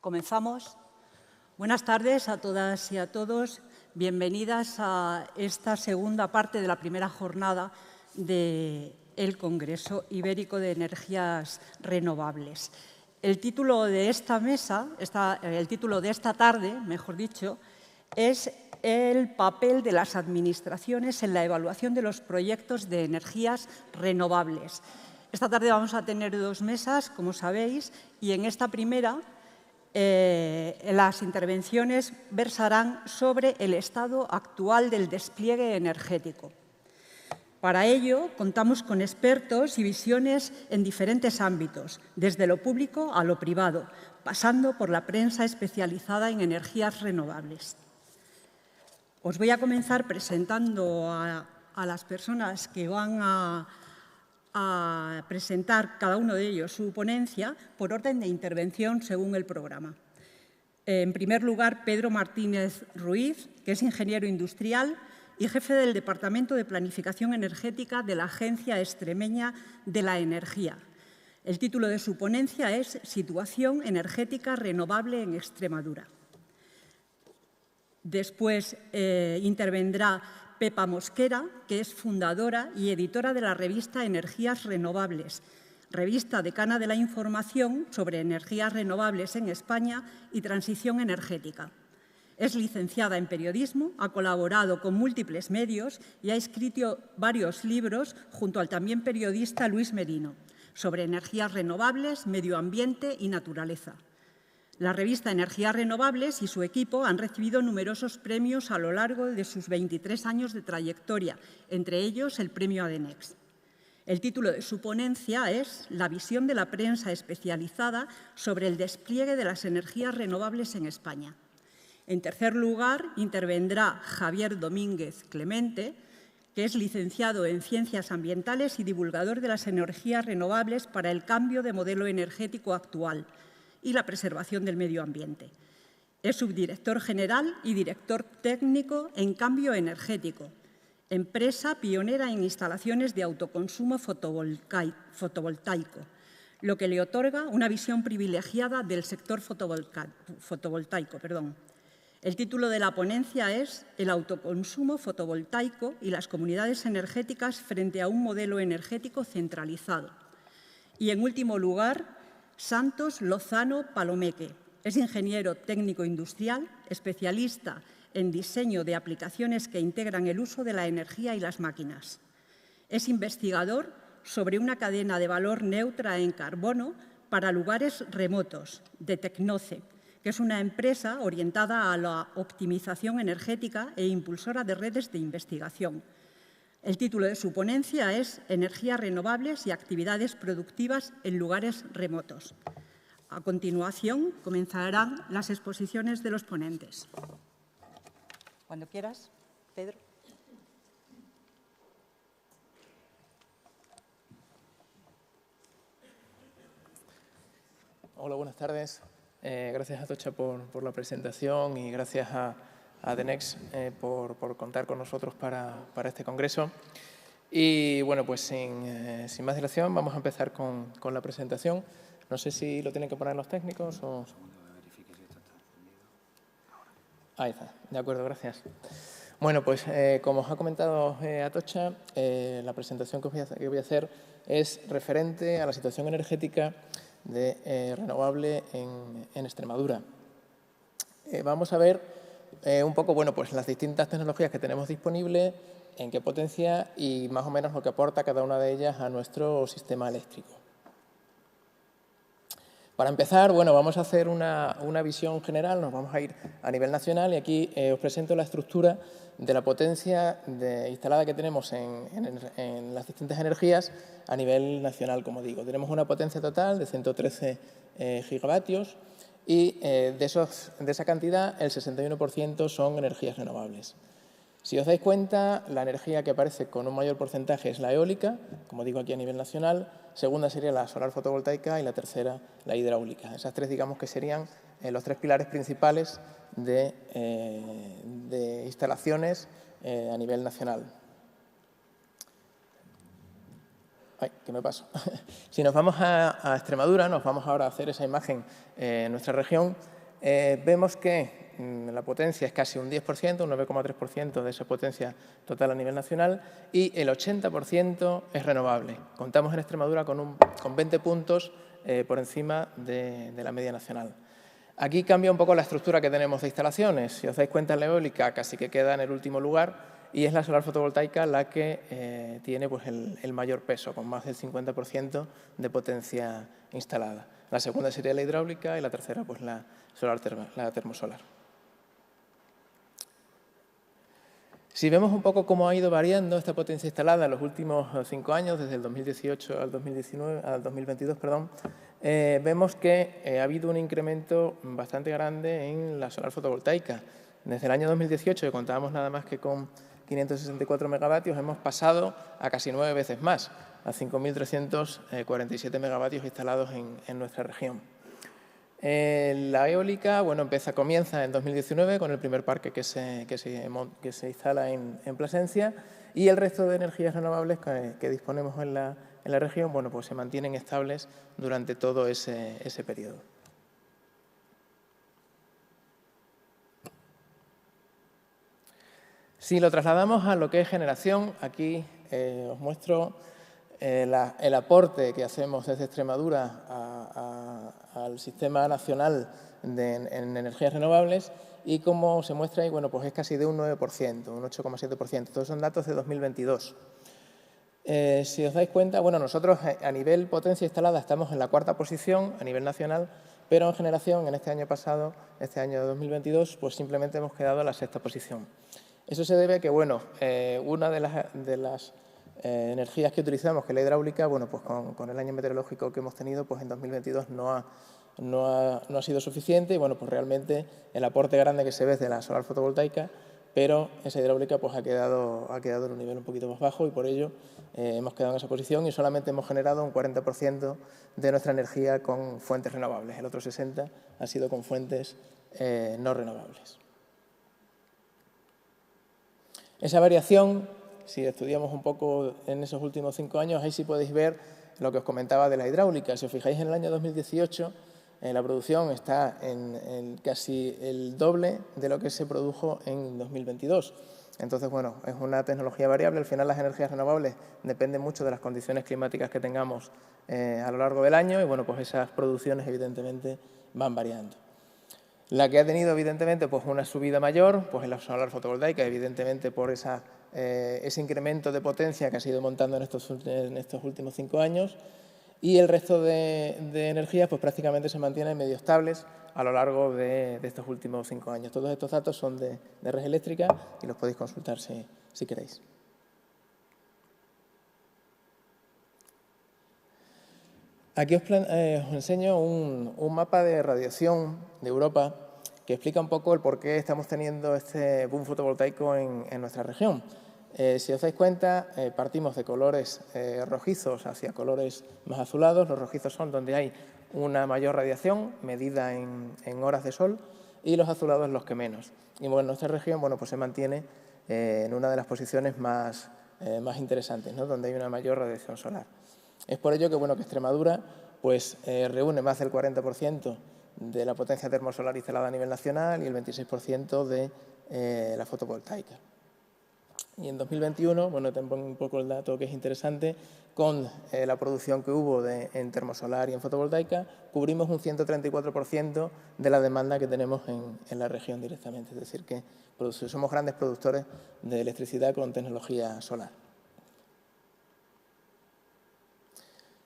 Comenzamos. Buenas tardes a todas y a todos. Bienvenidas a esta segunda parte de la primera jornada del Congreso Ibérico de Energías Renovables. El título de esta mesa, el título de esta tarde, mejor dicho, es el papel de las administraciones en la evaluación de los proyectos de energías renovables. Esta tarde vamos a tener dos mesas, como sabéis, y en esta primera las intervenciones versarán sobre el estado actual del despliegue energético. Para ello, contamos con expertos y visiones en diferentes ámbitos, desde lo público a lo privado, pasando por la prensa especializada en energías renovables. Os voy a comenzar presentando a las personas que van a presentar cada uno de ellos su ponencia por orden de intervención según el programa. En primer lugar, Pedro Martínez Ruiz, que es ingeniero industrial y jefe del Departamento de Planificación Energética de la Agencia Extremeña de la Energía. El título de su ponencia es Situación energética renovable en Extremadura. Después intervendrá Pepa Mosquera, que es fundadora y editora de la revista Energías Renovables, revista decana de la información sobre energías renovables en España y transición energética. Es licenciada en periodismo, ha colaborado con múltiples medios y ha escrito varios libros junto al también periodista Luis Merino sobre energías renovables, medio ambiente y naturaleza. La revista Energías Renovables y su equipo han recibido numerosos premios a lo largo de sus 23 años de trayectoria, entre ellos el premio ADENEX. El título de su ponencia es La visión de la prensa especializada sobre el despliegue de las energías renovables en España. En tercer lugar, intervendrá Javier Domínguez Clemente, que es licenciado en Ciencias Ambientales y divulgador de las energías renovables para el cambio de modelo energético actual y la preservación del medio ambiente. Es subdirector general y director técnico en Cambio Energético, empresa pionera en instalaciones de autoconsumo fotovoltaico, lo que le otorga una visión privilegiada del sector fotovoltaico. El título de la ponencia es El autoconsumo fotovoltaico y las comunidades energéticas frente a un modelo energético centralizado. Y, en último lugar, Santos Lozano Palomeque. Es ingeniero técnico industrial, especialista en diseño de aplicaciones que integran el uso de la energía y las máquinas. Es investigador sobre una cadena de valor neutra en carbono para lugares remotos, de Tecnoce, que es una empresa orientada a la optimización energética e impulsora de redes de investigación. El título de su ponencia es Energías renovables y actividades productivas en lugares remotos. A continuación, comenzarán las exposiciones de los ponentes. Cuando quieras, Pedro. Hola, buenas tardes. Gracias a Atocha por la presentación y gracias a ADENEX por contar con nosotros para este congreso. Y bueno, pues sin más dilación vamos a empezar con la presentación. No sé si lo tienen que poner los técnicos o... Ahí está, de acuerdo, gracias. Bueno, pues como os ha comentado Atocha, la presentación que voy a hacer es referente a la situación energética de renovable en Extremadura. Vamos a ver un poco, bueno, pues las distintas tecnologías que tenemos disponibles, en qué potencia y más o menos lo que aporta cada una de ellas a nuestro sistema eléctrico. Para empezar, bueno, vamos a hacer una visión general, nos vamos a ir a nivel nacional y aquí os presento la estructura de la potencia instalada que tenemos en las distintas energías a nivel nacional, como digo. Tenemos una potencia total de 113 gigavatios y de esa cantidad el 61% son energías renovables. Si os dais cuenta, la energía que aparece con un mayor porcentaje es la eólica, como digo aquí a nivel nacional, segunda sería la solar fotovoltaica y la tercera la hidráulica. Esas tres, digamos que serían los tres pilares principales de instalaciones a nivel nacional. Ay, ¿qué me paso? Si nos vamos a Extremadura, nos vamos ahora a hacer esa imagen en nuestra región, vemos que la potencia es casi un 10%, un 9,3% de esa potencia total a nivel nacional, y el 80% es renovable. Contamos en Extremadura con 20 puntos por encima de la media nacional. Aquí cambia un poco la estructura que tenemos de instalaciones. Si os dais cuenta, la eólica casi que queda en el último lugar y es la solar fotovoltaica la que tiene pues, el mayor peso, con más del 50% de potencia instalada. La segunda sería la hidráulica y la tercera pues, la termosolar. Si vemos un poco cómo ha ido variando esta potencia instalada en los últimos 5 años, desde el 2018 al 2022, vemos que ha habido un incremento bastante grande en la solar fotovoltaica. Desde el año 2018, que contábamos nada más que con 564 megavatios, hemos pasado a casi 9 veces más, a 5.347 megavatios instalados en nuestra región. La eólica, bueno, comienza en 2019 con el primer parque que se instala en Plasencia, y el resto de energías renovables que disponemos en la región, bueno, pues se mantienen estables durante todo ese periodo. Si lo trasladamos a lo que es generación, aquí os muestro el aporte que hacemos desde Extremadura al Sistema Nacional en Energías Renovables, y como se muestra ahí, bueno, pues es casi de un 9%, un 8,7%. Todos son datos de 2022. Si os dais cuenta, bueno, nosotros a nivel potencia instalada estamos en la 4ª posición a nivel nacional, pero en generación, en este año pasado, este año 2022, pues simplemente hemos quedado en la 6ª posición. Eso se debe a que, bueno, una de las energías que utilizamos, que es la hidráulica, bueno, pues con el año meteorológico que hemos tenido, pues en 2022 no ha sido suficiente, y bueno, pues realmente el aporte grande que se ve es de la solar fotovoltaica, pero esa hidráulica pues ha quedado en un nivel un poquito más bajo, y por ello hemos quedado en esa posición y solamente hemos generado un 40% de nuestra energía con fuentes renovables. El otro 60% ha sido con fuentes no renovables. Esa variación, si estudiamos un poco en esos últimos 5 años, ahí sí podéis ver lo que os comentaba de la hidráulica. Si os fijáis, en el año 2018 la producción está en casi el doble de lo que se produjo en 2022. Entonces, bueno, es una tecnología variable. Al final, las energías renovables dependen mucho de las condiciones climáticas que tengamos a lo largo del año, y bueno, pues esas producciones evidentemente van variando. La que ha tenido, evidentemente, pues una subida mayor, pues es la solar fotovoltaica, evidentemente por ese incremento de potencia que ha sido montando en estos últimos 5 años, y el resto de energías pues prácticamente se mantienen medio estables a lo largo de estos últimos 5 años. Todos estos datos son de Red Eléctrica y los podéis consultar si queréis. Aquí os enseño un mapa de radiación de Europa que explica un poco el por qué estamos teniendo este boom fotovoltaico en nuestra región. Si os dais cuenta, partimos de colores rojizos hacia colores más azulados. Los rojizos son donde hay una mayor radiación medida en horas de sol, y los azulados los que menos. Y bueno, nuestra región, bueno, pues se mantiene en una de las posiciones más interesantes, ¿no?, donde hay una mayor radiación solar. Es por ello que, bueno, que Extremadura pues, reúne más del 40% de la potencia termosolar instalada a nivel nacional y el 26% de la fotovoltaica. Y en 2021, bueno, te pongo un poco el dato que es interesante, con la producción que hubo en termosolar y en fotovoltaica, cubrimos un 134% de la demanda que tenemos en la región directamente. Es decir, que somos grandes productores de electricidad con tecnología solar.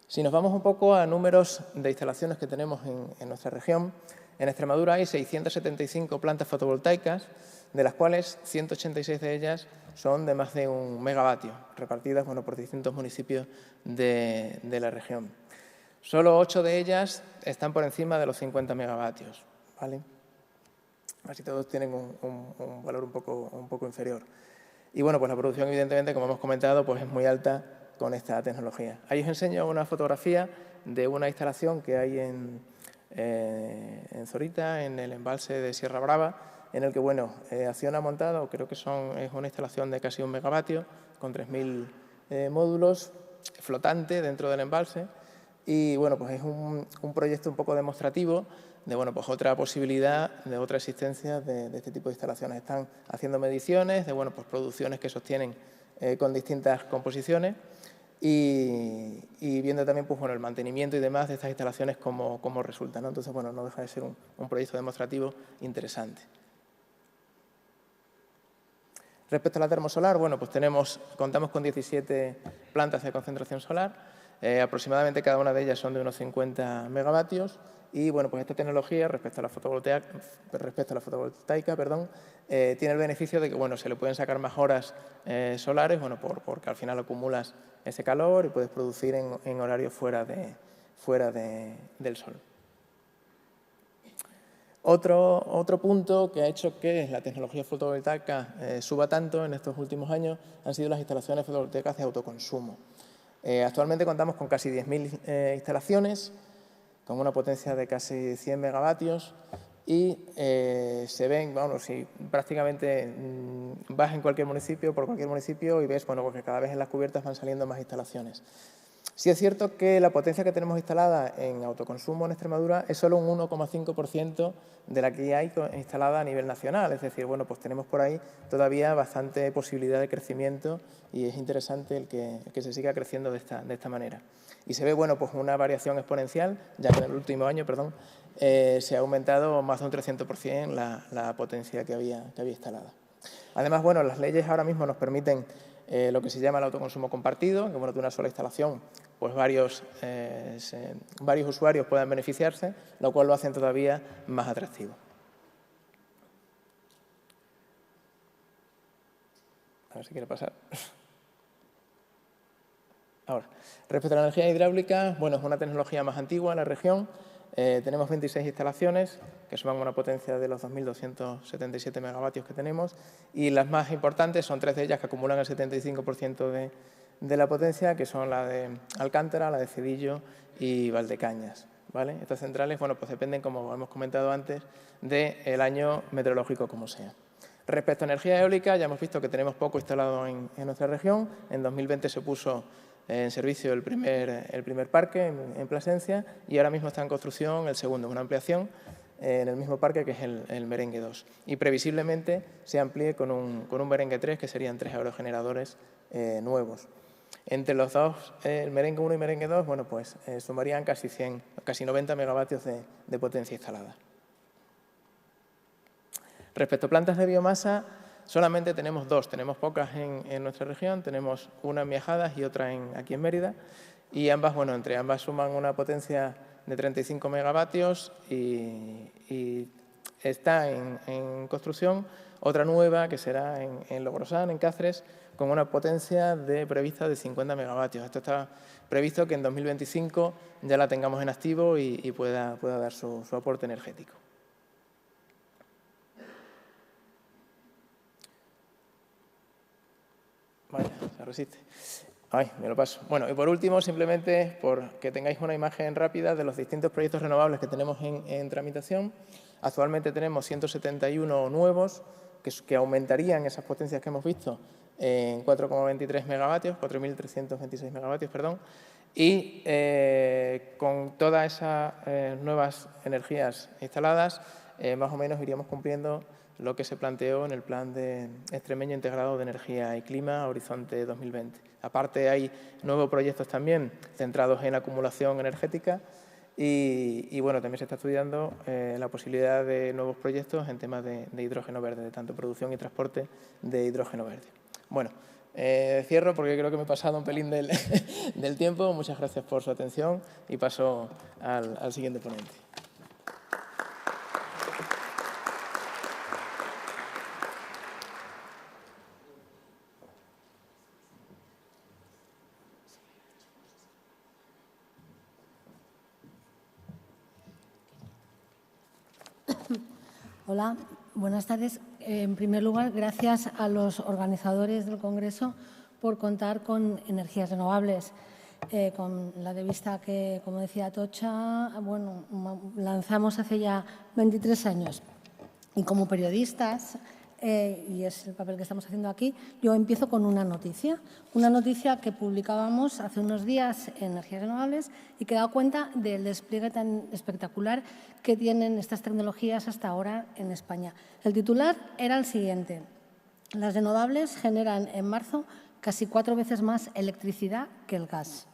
Si nos vamos un poco a números de instalaciones que tenemos en nuestra región, en Extremadura hay 675 plantas fotovoltaicas, de las cuales 186 de ellas son de más de 1 megavatio, repartidas, bueno, por distintos municipios de la región. Solo 8 de ellas están por encima de los 50 megavatios, ¿vale? Así todos tienen un valor un poco inferior. Y bueno, pues la producción, evidentemente, como hemos comentado, pues es muy alta con esta tecnología. Ahí os enseño una fotografía de una instalación que hay en Zorita, en el embalse de Sierra Brava, en el que, bueno, Acciona ha montado, creo que es una instalación de casi 1 megavatio, con 3.000 módulos, flotante dentro del embalse y bueno, pues es un proyecto un poco demostrativo de bueno, pues otra posibilidad, de otra existencia de este tipo de instalaciones. Están haciendo mediciones de bueno, pues producciones que sostienen con distintas composiciones y viendo también pues, bueno, el mantenimiento y demás de estas instalaciones cómo resulta, ¿no? Entonces, bueno, no deja de ser un proyecto demostrativo interesante. Respecto a la termosolar, bueno, pues contamos con 17 plantas de concentración solar, aproximadamente cada una de ellas son de unos 50 megavatios y bueno, pues esta tecnología respecto a la fotovoltaica, tiene el beneficio de que bueno, se le pueden sacar más horas solares, bueno, porque al final acumulas ese calor y puedes producir en horarios fuera del sol. Otro punto que ha hecho que la tecnología fotovoltaica suba tanto en estos últimos años han sido las instalaciones fotovoltaicas de autoconsumo. Actualmente contamos con casi 10.000 instalaciones, con una potencia de casi 100 megavatios y se ven, bueno, si prácticamente vas en cualquier municipio, por cualquier municipio y ves bueno, porque cada vez en las cubiertas van saliendo más instalaciones. Sí es cierto que la potencia que tenemos instalada en autoconsumo en Extremadura es solo un 1,5% de la que hay instalada a nivel nacional. Es decir, bueno, pues tenemos por ahí todavía bastante posibilidad de crecimiento y es interesante el que se siga creciendo de esta manera. Y se ve, bueno, pues una variación exponencial, ya que en el último año, se ha aumentado más de un 300% la potencia que había instalada. Además, bueno, las leyes ahora mismo nos permiten lo que se llama el autoconsumo compartido, que bueno, de una sola instalación pues varios usuarios puedan beneficiarse, lo cual lo hacen todavía más atractivo. A ver si quiere pasar. Ahora, respecto a la energía hidráulica, bueno, es una tecnología más antigua en la región. Tenemos 26 instalaciones que suman una potencia de los 2.277 megavatios que tenemos y las más importantes son 3 de ellas que acumulan el 75% de la potencia, que son la de Alcántara, la de Cedillo y Valdecañas, ¿vale? Estas centrales, bueno, pues dependen, como hemos comentado antes, del año meteorológico como sea. Respecto a energía eólica, ya hemos visto que tenemos poco instalado en nuestra región. En 2020 se puso en servicio el primer parque en Plasencia y ahora mismo está en construcción el segundo, una ampliación en el mismo parque que es el Merengue 2. Y previsiblemente se amplíe con un Merengue 3, que serían 3 aerogeneradores nuevos. Entre los dos, el Merengue 1 y Merengue 2, bueno, pues sumarían casi 90 megavatios de potencia instalada. Respecto a plantas de biomasa, solamente tenemos 2, tenemos pocas en nuestra región, tenemos una en Miajadas y otra aquí en Mérida, y ambas, bueno, entre ambas suman una potencia de 35 megavatios y está en construcción otra nueva que será en Logrosán, en Cáceres, con una potencia prevista de 50 megavatios. Esto está previsto que en 2025 ya la tengamos en activo y pueda dar su aporte energético. Vaya, se resiste. Ay, me lo paso. Bueno, y por último, simplemente porque tengáis una imagen rápida de los distintos proyectos renovables que tenemos en tramitación. Actualmente tenemos 171 nuevos que aumentarían esas potencias que hemos visto en 4,23 megavatios, 4.326 megavatios, perdón, y con todas esas nuevas energías instaladas, más o menos iríamos cumpliendo lo que se planteó en el Plan de Extremeño Integrado de Energía y Clima Horizonte 2020. Aparte, hay nuevos proyectos también centrados en acumulación energética y bueno, también se está estudiando la posibilidad de nuevos proyectos en temas de hidrógeno verde, de tanto producción y transporte de hidrógeno verde. Bueno, cierro porque creo que me he pasado un pelín del tiempo. Muchas gracias por su atención y paso al siguiente ponente. Hola, buenas tardes. En primer lugar, gracias a los organizadores del Congreso por contar con energías renovables. Con la de vista que, como decía Atocha, bueno, lanzamos hace ya 23 años. Y como periodistas y es el papel que estamos haciendo aquí, yo empiezo con una noticia que publicábamos hace unos días en Energías Renovables y que da cuenta del despliegue tan espectacular que tienen estas tecnologías hasta ahora en España. El titular era el siguiente: las renovables generan en marzo casi 4 veces más electricidad que el gas.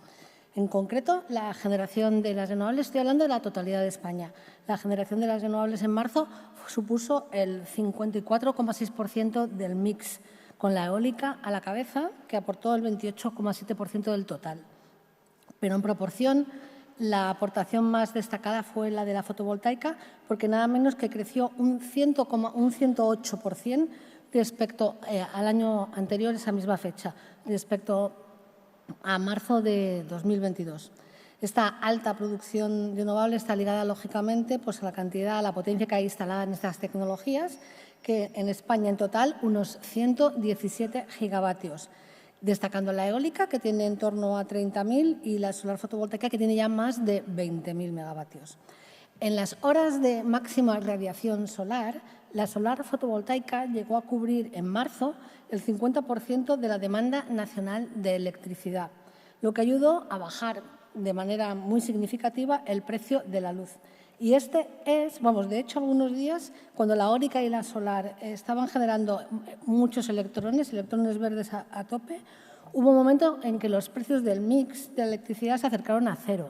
En concreto, la generación de las renovables, estoy hablando de la totalidad de España, la generación de las renovables en marzo supuso el 54,6% del mix, con la eólica a la cabeza, que aportó el 28,7% del total. Pero en proporción, la aportación más destacada fue la de la fotovoltaica, porque nada menos que creció un 108% respecto al año anterior, esa misma fecha, respecto a marzo de 2022. Esta alta producción renovable está ligada, lógicamente, pues, a la cantidad, a la potencia que hay instalada en estas tecnologías, que en España en total unos 117 gigavatios, destacando la eólica, que tiene en torno a 30.000, y la solar fotovoltaica, que tiene ya más de 20.000 megavatios. En las horas de máxima radiación solar, la solar fotovoltaica llegó a cubrir en marzo el 50% de la demanda nacional de electricidad, lo que ayudó a bajar de manera muy significativa el precio de la luz. Y este es, de hecho, algunos días, cuando la eólica y la solar estaban generando muchos electrones verdes a tope, hubo un momento en que los precios del mix de electricidad se acercaron a cero.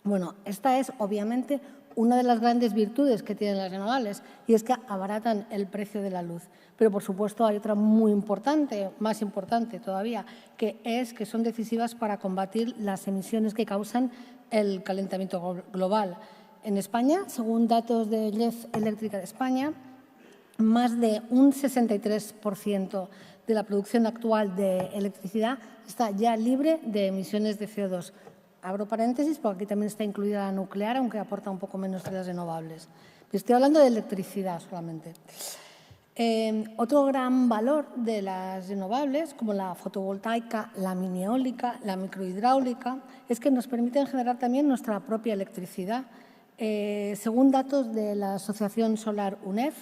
Bueno, esta es, obviamente, una de las grandes virtudes que tienen las renovables, y es que abaratan el precio de la luz. Pero, por supuesto, hay otra muy importante, más importante todavía, que es que son decisivas para combatir las emisiones que causan el calentamiento global. En España, según datos de Red Eléctrica de España, más de un 63% de la producción actual de electricidad está ya libre de emisiones de CO2. Abro paréntesis porque aquí también está incluida la nuclear, aunque aporta un poco menos de las renovables. Estoy hablando de electricidad solamente. Otro gran valor de las renovables, como la fotovoltaica, la mini eólica, la microhidráulica, es que nos permiten generar también nuestra propia electricidad. Según datos de la Asociación Solar UNEF,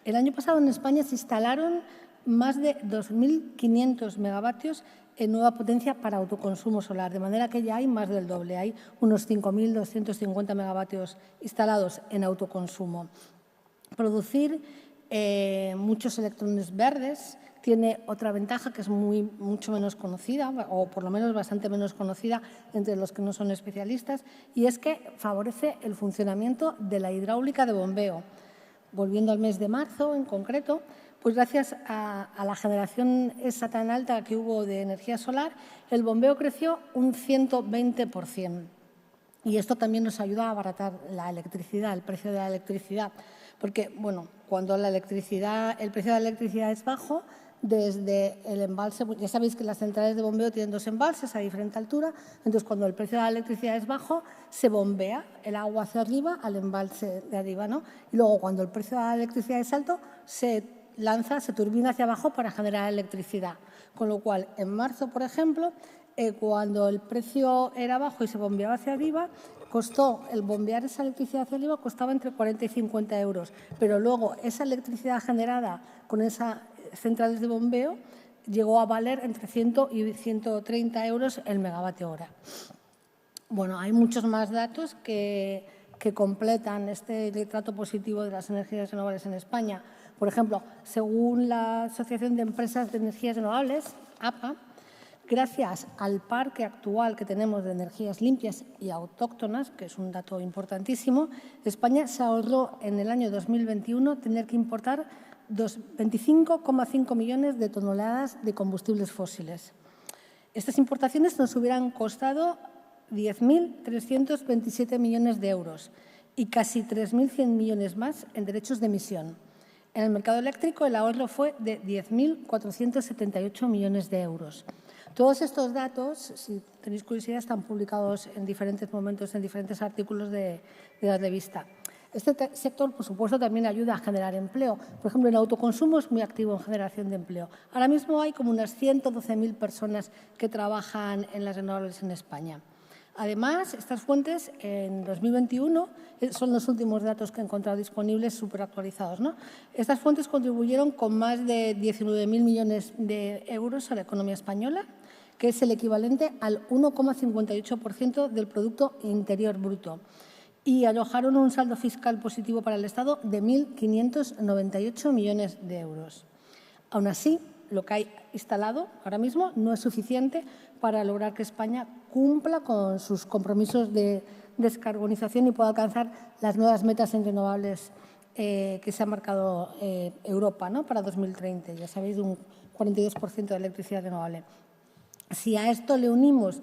el año pasado en España se instalaron más de 2.500 megavatios en nueva potencia para autoconsumo solar, de manera que ya hay más del doble, hay unos 5.250 megavatios instalados en autoconsumo. Producir muchos electrones verdes tiene otra ventaja que es mucho menos conocida, o por lo menos bastante menos conocida entre los que no son especialistas, y es que favorece el funcionamiento de la hidráulica de bombeo. Volviendo al mes de marzo, en concreto, pues gracias a la generación esa tan alta que hubo de energía solar, el bombeo creció un 120%. Y esto también nos ayuda a abaratar la electricidad, el precio de la electricidad. Porque, cuando el precio de la electricidad es bajo, desde el embalse, ya sabéis que las centrales de bombeo tienen 2 embalses a diferente altura, entonces cuando el precio de la electricidad es bajo, se bombea el agua hacia arriba al embalse de arriba, ¿no? Y luego cuando el precio de la electricidad es alto, se turbina hacia abajo para generar electricidad. Con lo cual, en marzo, por ejemplo, cuando el precio era bajo y se bombeaba hacia arriba, el bombear esa electricidad hacia arriba costaba entre 40 y 50 euros, pero luego esa electricidad generada con esas centrales de bombeo llegó a valer entre 100 y 130 euros el megavatio hora. Hay muchos más datos que completan este retrato positivo de las energías renovables en España. Por ejemplo, según la Asociación de Empresas de Energías Renovables, APA, gracias al parque actual que tenemos de energías limpias y autóctonas, que es un dato importantísimo, España se ahorró en el año 2021 tener que importar 25,5 millones de toneladas de combustibles fósiles. Estas importaciones nos hubieran costado 10.327 millones de euros y casi 3.100 millones más en derechos de emisión. En el mercado eléctrico el ahorro fue de 10.478 millones de euros. Todos estos datos, si tenéis curiosidad, están publicados en diferentes momentos, en diferentes artículos de la revista. Este sector, por supuesto, también ayuda a generar empleo. Por ejemplo, el autoconsumo es muy activo en generación de empleo. Ahora mismo hay como unas 112.000 personas que trabajan en las renovables en España. Además, estas fuentes en 2021 son los últimos datos que he encontrado disponibles, súper actualizados, ¿no? Estas fuentes contribuyeron con más de 19.000 millones de euros a la economía española, que es el equivalente al 1,58% del Producto Interior Bruto, y alojaron un saldo fiscal positivo para el Estado de 1.598 millones de euros. Aún así, lo que hay instalado ahora mismo no es suficiente para lograr que España cumpla con sus compromisos de descarbonización y pueda alcanzar las nuevas metas en renovables que se ha marcado Europa, ¿no?, para 2030. Ya sabéis, de un 42% de electricidad renovable. Si a esto le unimos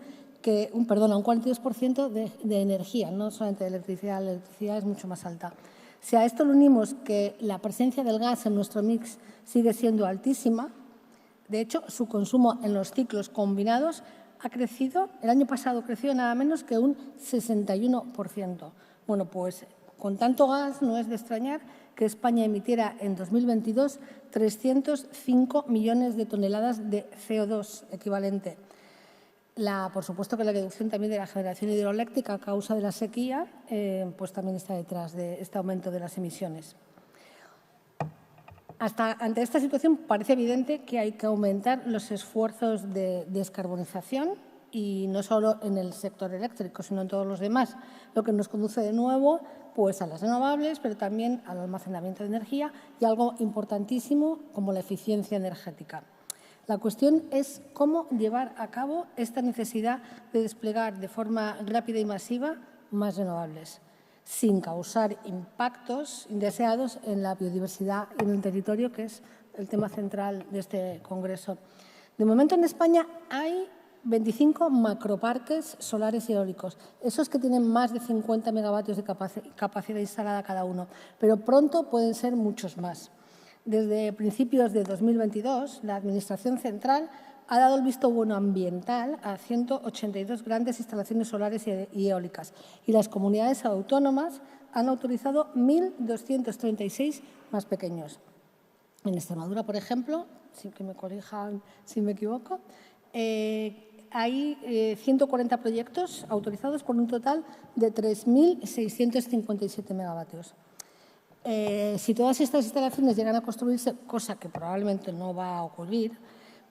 un 42% de energía, no solamente de electricidad, la electricidad es mucho más alta. Si a esto le unimos que la presencia del gas en nuestro mix sigue siendo altísima, de hecho, su consumo en los ciclos combinados ha crecido, el año pasado creció nada menos que un 61%. Bueno, pues con tanto gas no es de extrañar que España emitiera en 2022 305 millones de toneladas de CO2 equivalente. Por supuesto que la reducción también de la generación hidroeléctrica a causa de la sequía pues también está detrás de este aumento de las emisiones. Ante esta situación parece evidente que hay que aumentar los esfuerzos de descarbonización y no solo en el sector eléctrico, sino en todos los demás, lo que nos conduce de nuevo pues, a las renovables, pero también al almacenamiento de energía y algo importantísimo como la eficiencia energética. La cuestión es cómo llevar a cabo esta necesidad de desplegar de forma rápida y masiva más renovables, sin causar impactos indeseados en la biodiversidad y en el territorio, que es el tema central de este congreso. De momento en España hay 25 macroparques solares y eólicos, esos que tienen más de 50 megavatios de capacidad instalada cada uno, pero pronto pueden ser muchos más. Desde principios de 2022, la Administración central ha dado el visto bueno ambiental a 182 grandes instalaciones solares y eólicas y las comunidades autónomas han autorizado 1.236 más pequeños. En Extremadura, por ejemplo, sin que me corrijan si me equivoco, hay 140 proyectos autorizados por un total de 3.657 megavatios. Si todas estas instalaciones llegan a construirse, cosa que probablemente no va a ocurrir,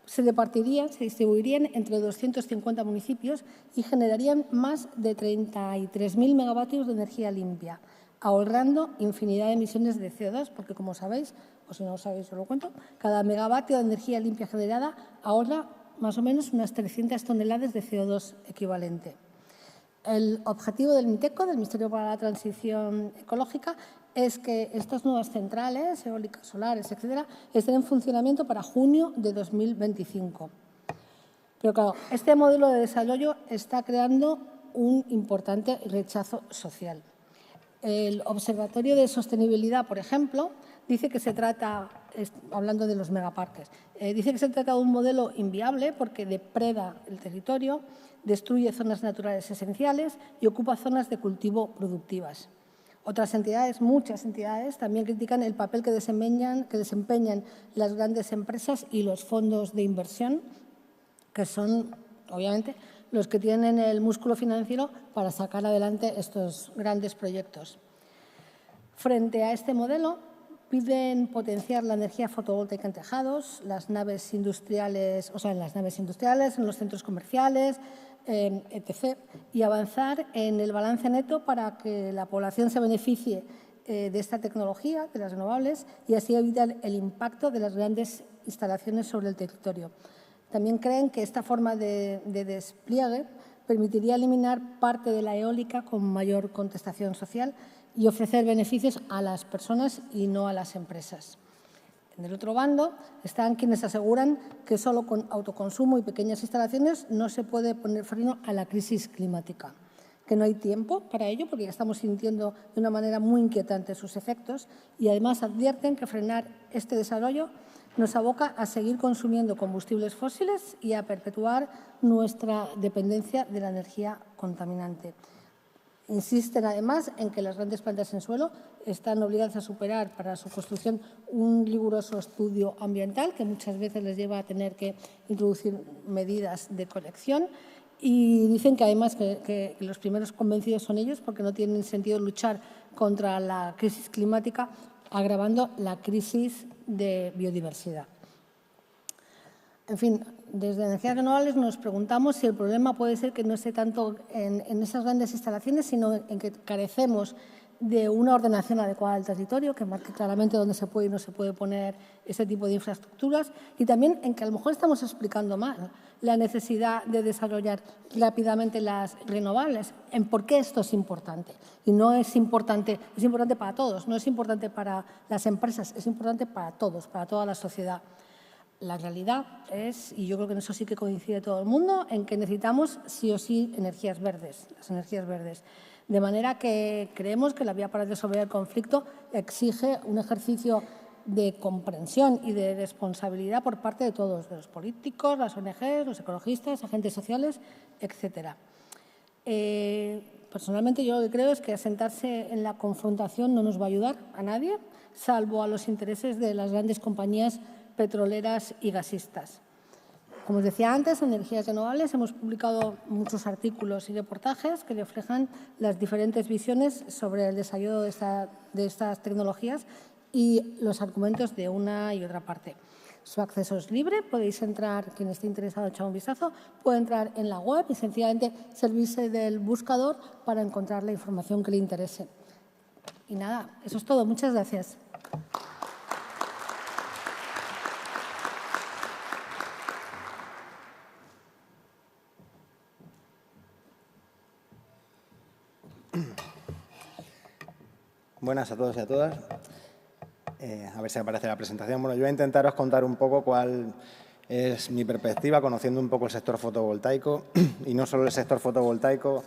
se distribuirían entre 250 municipios y generarían más de 33.000 megavatios de energía limpia, ahorrando infinidad de emisiones de CO2, porque como sabéis, o si no lo sabéis os lo cuento, cada megavatio de energía limpia generada ahorra más o menos unas 300 toneladas de CO2 equivalente. El objetivo del MITECO, del Ministerio para la Transición Ecológica, es que estas nuevas centrales eólicas, solares, etcétera, estén en funcionamiento para junio de 2025. Pero claro, este modelo de desarrollo está creando un importante rechazo social. El Observatorio de Sostenibilidad, por ejemplo, dice que se trata, hablando de los megaparques, dice que se trata de un modelo inviable porque depreda el territorio, destruye zonas naturales esenciales y ocupa zonas de cultivo productivas. Otras entidades, muchas entidades, también critican el papel que desempeñan las grandes empresas y los fondos de inversión, que son, obviamente, los que tienen el músculo financiero para sacar adelante estos grandes proyectos. Frente a este modelo, piden potenciar la energía fotovoltaica en tejados, las naves industriales, en los centros comerciales, etc., y avanzar en el balance neto para que la población se beneficie de esta tecnología, de las renovables, y así evitar el impacto de las grandes instalaciones sobre el territorio. También creen que esta forma de despliegue permitiría eliminar parte de la eólica con mayor contestación social y ofrecer beneficios a las personas y no a las empresas. En el otro bando están quienes aseguran que solo con autoconsumo y pequeñas instalaciones no se puede poner freno a la crisis climática, que no hay tiempo para ello porque ya estamos sintiendo de una manera muy inquietante sus efectos y además advierten que frenar este desarrollo nos aboca a seguir consumiendo combustibles fósiles y a perpetuar nuestra dependencia de la energía contaminante. Insisten además en que las grandes plantas en suelo están obligadas a superar para su construcción un riguroso estudio ambiental que muchas veces les lleva a tener que introducir medidas de corrección Y dicen que además que los primeros convencidos son ellos porque no tienen sentido luchar contra la crisis climática agravando la crisis de biodiversidad. En fin, desde Energías Renovables nos preguntamos si el problema puede ser que no esté tanto en esas grandes instalaciones, sino en que carecemos de una ordenación adecuada del territorio, que marque claramente dónde se puede y no se puede poner este tipo de infraestructuras, y también en que a lo mejor estamos explicando mal la necesidad de desarrollar rápidamente las renovables, en por qué esto es importante. Y no es importante para todos, no es importante para las empresas, es importante para todos, para toda la sociedad. La realidad es, y yo creo que en eso sí que coincide todo el mundo, en que necesitamos sí o sí energías verdes, las energías verdes. De manera que creemos que la vía para resolver el conflicto exige un ejercicio de comprensión y de responsabilidad por parte de todos, de los políticos, las ONGs, los ecologistas, agentes sociales, etcétera. Personalmente yo lo que creo es que asentarse en la confrontación no nos va a ayudar a nadie, salvo a los intereses de las grandes compañías petroleras y gasistas. Como os decía antes, en Energías Renovables hemos publicado muchos artículos y reportajes que reflejan las diferentes visiones sobre el desarrollo de estas tecnologías y los argumentos de una y otra parte. Su acceso es libre, podéis entrar, quien esté interesado, echar un vistazo, puede entrar en la web y sencillamente servirse del buscador para encontrar la información que le interese. Y nada, eso es todo. Muchas gracias. Buenas a todos y a todas. A ver si aparece la presentación. Bueno, yo voy a intentaros contar un poco cuál es mi perspectiva, conociendo un poco el sector fotovoltaico y no solo el sector fotovoltaico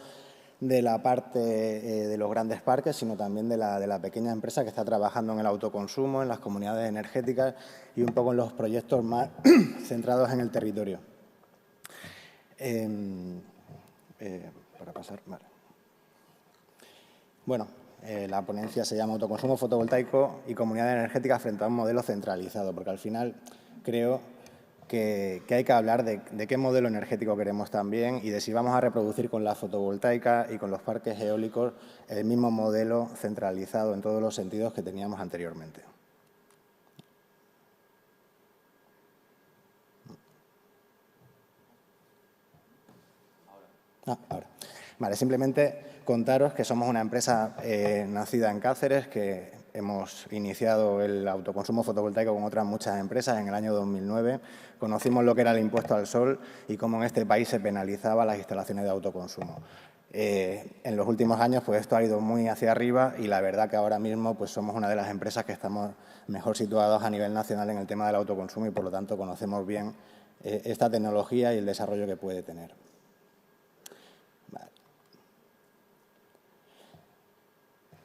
de la parte de los grandes parques, sino también de la pequeña empresa que está trabajando en el autoconsumo, en las comunidades energéticas y un poco en los proyectos más centrados en el territorio. Para pasar, vale. Bueno, la ponencia se llama Autoconsumo fotovoltaico y comunidad energética frente a un modelo centralizado, porque al final creo que hay que hablar de qué modelo energético queremos también y de si vamos a reproducir con la fotovoltaica y con los parques eólicos el mismo modelo centralizado en todos los sentidos que teníamos anteriormente. Ahora. Vale, simplemente contaros que somos una empresa nacida en Cáceres, que hemos iniciado el autoconsumo fotovoltaico con otras muchas empresas en el año 2009. Conocimos lo que era el impuesto al sol y cómo en este país se penalizaba las instalaciones de autoconsumo. En los últimos años pues esto ha ido muy hacia arriba y la verdad que ahora mismo pues somos una de las empresas que estamos mejor situados a nivel nacional en el tema del autoconsumo y por lo tanto conocemos bien esta tecnología y el desarrollo que puede tener. Vale.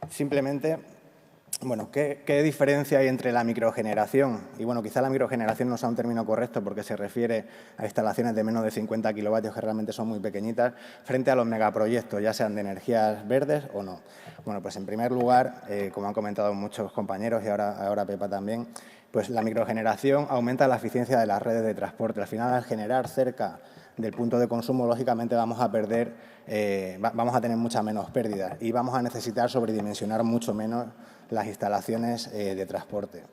Simplemente, bueno, ¿qué diferencia hay entre la microgeneración? Y bueno, quizá la microgeneración no sea un término correcto porque se refiere a instalaciones de menos de 50 kilovatios que realmente son muy pequeñitas, frente a los megaproyectos, ya sean de energías verdes o no. Bueno, pues en primer lugar, como han comentado muchos compañeros y ahora Pepa también, pues la microgeneración aumenta la eficiencia de las redes de transporte. Al final, al generar cerca del punto de consumo, lógicamente vamos a tener muchas menos pérdidas y vamos a necesitar sobredimensionar mucho menos las instalaciones de transporte.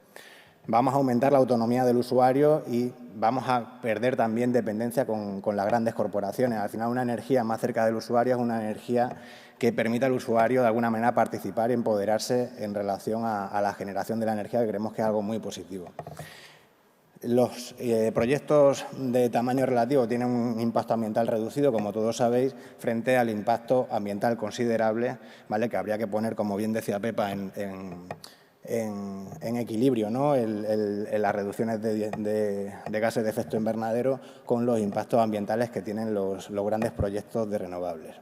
Vamos a aumentar la autonomía del usuario y vamos a perder también dependencia con las grandes corporaciones. Al final, una energía más cerca del usuario es una energía que permita al usuario de alguna manera participar y empoderarse en relación a la generación de la energía, que creemos que es algo muy positivo. Los proyectos de tamaño relativo tienen un impacto ambiental reducido, como todos sabéis, frente al impacto ambiental considerable, ¿vale? Que habría que poner, como bien decía Pepa, en equilibrio, ¿no? Las reducciones de gases de efecto invernadero con los impactos ambientales que tienen los grandes proyectos de renovables.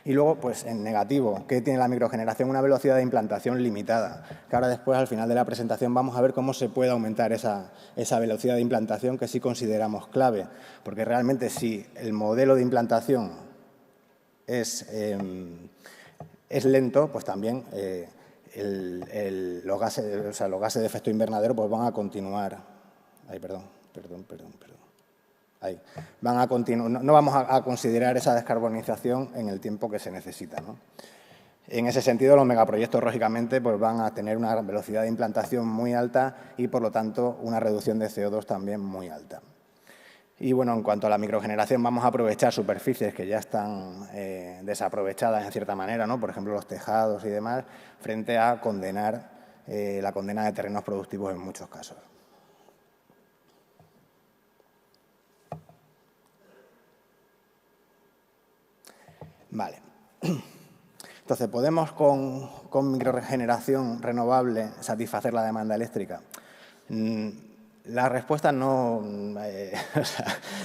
Y luego, pues en negativo, ¿qué tiene la microgeneración? Una velocidad de implantación limitada, que ahora después, al final de la presentación, vamos a ver cómo se puede aumentar esa velocidad de implantación que sí consideramos clave, porque realmente si el modelo de implantación es lento, pues también los gases de efecto invernadero pues van a continuar. Ay, perdón. ahí. No vamos a considerar esa descarbonización en el tiempo que se necesita, ¿no? En ese sentido, los megaproyectos, lógicamente, pues van a tener una velocidad de implantación muy alta y, por lo tanto, una reducción de CO2 también muy alta. Y, bueno, en cuanto a la microgeneración, vamos a aprovechar superficies que ya están desaprovechadas en cierta manera, ¿no? Por ejemplo, los tejados y demás, frente a condenar la condena de terrenos productivos en muchos casos. Vale. Entonces, ¿podemos con microgeneración renovable satisfacer la demanda eléctrica? La respuesta no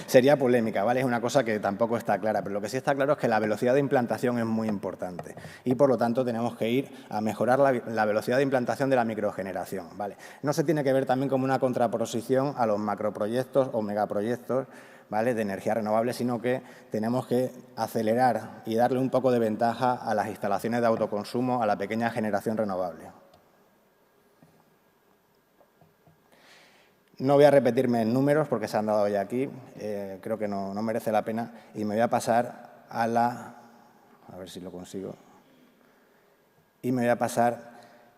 sería polémica, ¿vale? Es una cosa que tampoco está clara, pero lo que sí está claro es que la velocidad de implantación es muy importante y, por lo tanto, tenemos que ir a mejorar la velocidad de implantación de la microgeneración, ¿vale? No se tiene que ver también como una contraposición a los macroproyectos o megaproyectos, ¿vale?, de energía renovable, sino que tenemos que acelerar y darle un poco de ventaja a las instalaciones de autoconsumo, a la pequeña generación renovable. No voy a repetirme en números porque se han dado ya aquí, creo que no merece la pena, y me voy a pasar a ver si lo consigo, y me voy a pasar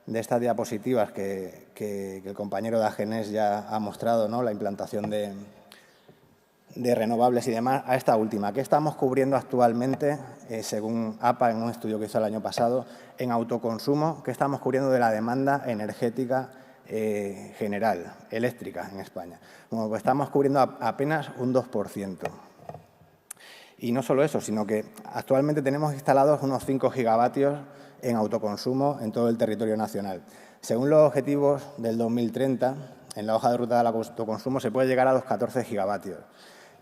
de estas diapositivas que el compañero de Agenés ya ha mostrado, ¿no?, la implantación de renovables y demás, a esta última. ¿Qué estamos cubriendo actualmente, según APA, en un estudio que hizo el año pasado, en autoconsumo? ¿Qué estamos cubriendo de la demanda energética general, eléctrica, en España? Bueno, pues estamos cubriendo apenas un 2%. Y no solo eso, sino que actualmente tenemos instalados unos 5 gigavatios en autoconsumo en todo el territorio nacional. Según los objetivos del 2030, en la hoja de ruta del autoconsumo se puede llegar a los 14 gigavatios.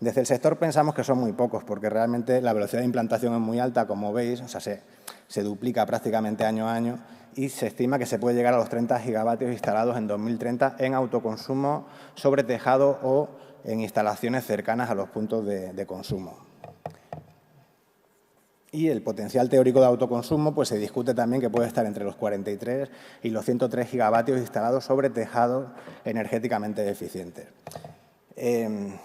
Desde el sector pensamos que son muy pocos, porque realmente la velocidad de implantación es muy alta, como veis, o sea, se duplica prácticamente año a año, y se estima que se puede llegar a los 30 gigavatios instalados en 2030 en autoconsumo sobre tejado o en instalaciones cercanas a los puntos de consumo. Y el potencial teórico de autoconsumo pues se discute también que puede estar entre los 43 y los 103 gigavatios instalados sobre tejados energéticamente eficientes.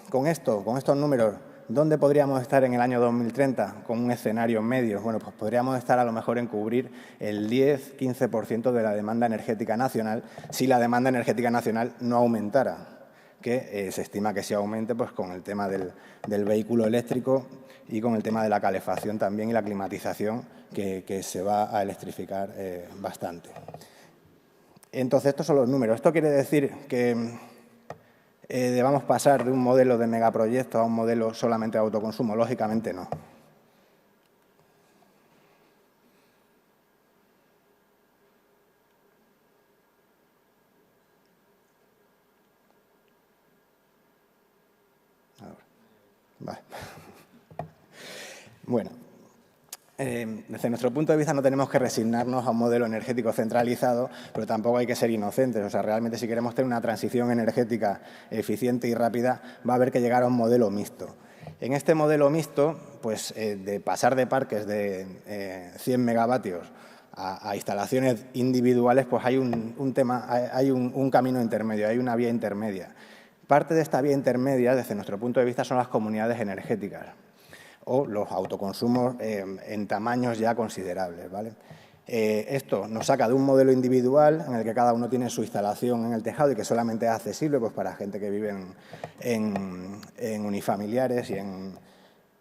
Con estos números, ¿dónde podríamos estar en el año 2030 con un escenario medio? Bueno, pues podríamos estar a lo mejor en cubrir el 10-15% de la demanda energética nacional si la demanda energética nacional no aumentara, que se estima que sí aumente pues, con el tema del vehículo eléctrico y con el tema de la calefacción también y la climatización, que se va a electrificar bastante. Entonces, estos son los números. ¿Esto quiere decir que debamos pasar de un modelo de megaproyecto a un modelo solamente de autoconsumo? Lógicamente no. Vale. Bueno, desde nuestro punto de vista no tenemos que resignarnos a un modelo energético centralizado, pero tampoco hay que ser inocentes. O sea, realmente si queremos tener una transición energética eficiente y rápida, va a haber que llegar a un modelo mixto. En este modelo mixto, pues de pasar de parques de 100 megavatios a instalaciones individuales, pues hay un camino intermedio, hay una vía intermedia. Parte de esta vía intermedia, desde nuestro punto de vista, son las comunidades energéticas o los autoconsumos en tamaños ya considerables, ¿vale? Esto nos saca de un modelo individual en el que cada uno tiene su instalación en el tejado y que solamente es accesible pues, para gente que vive en unifamiliares y en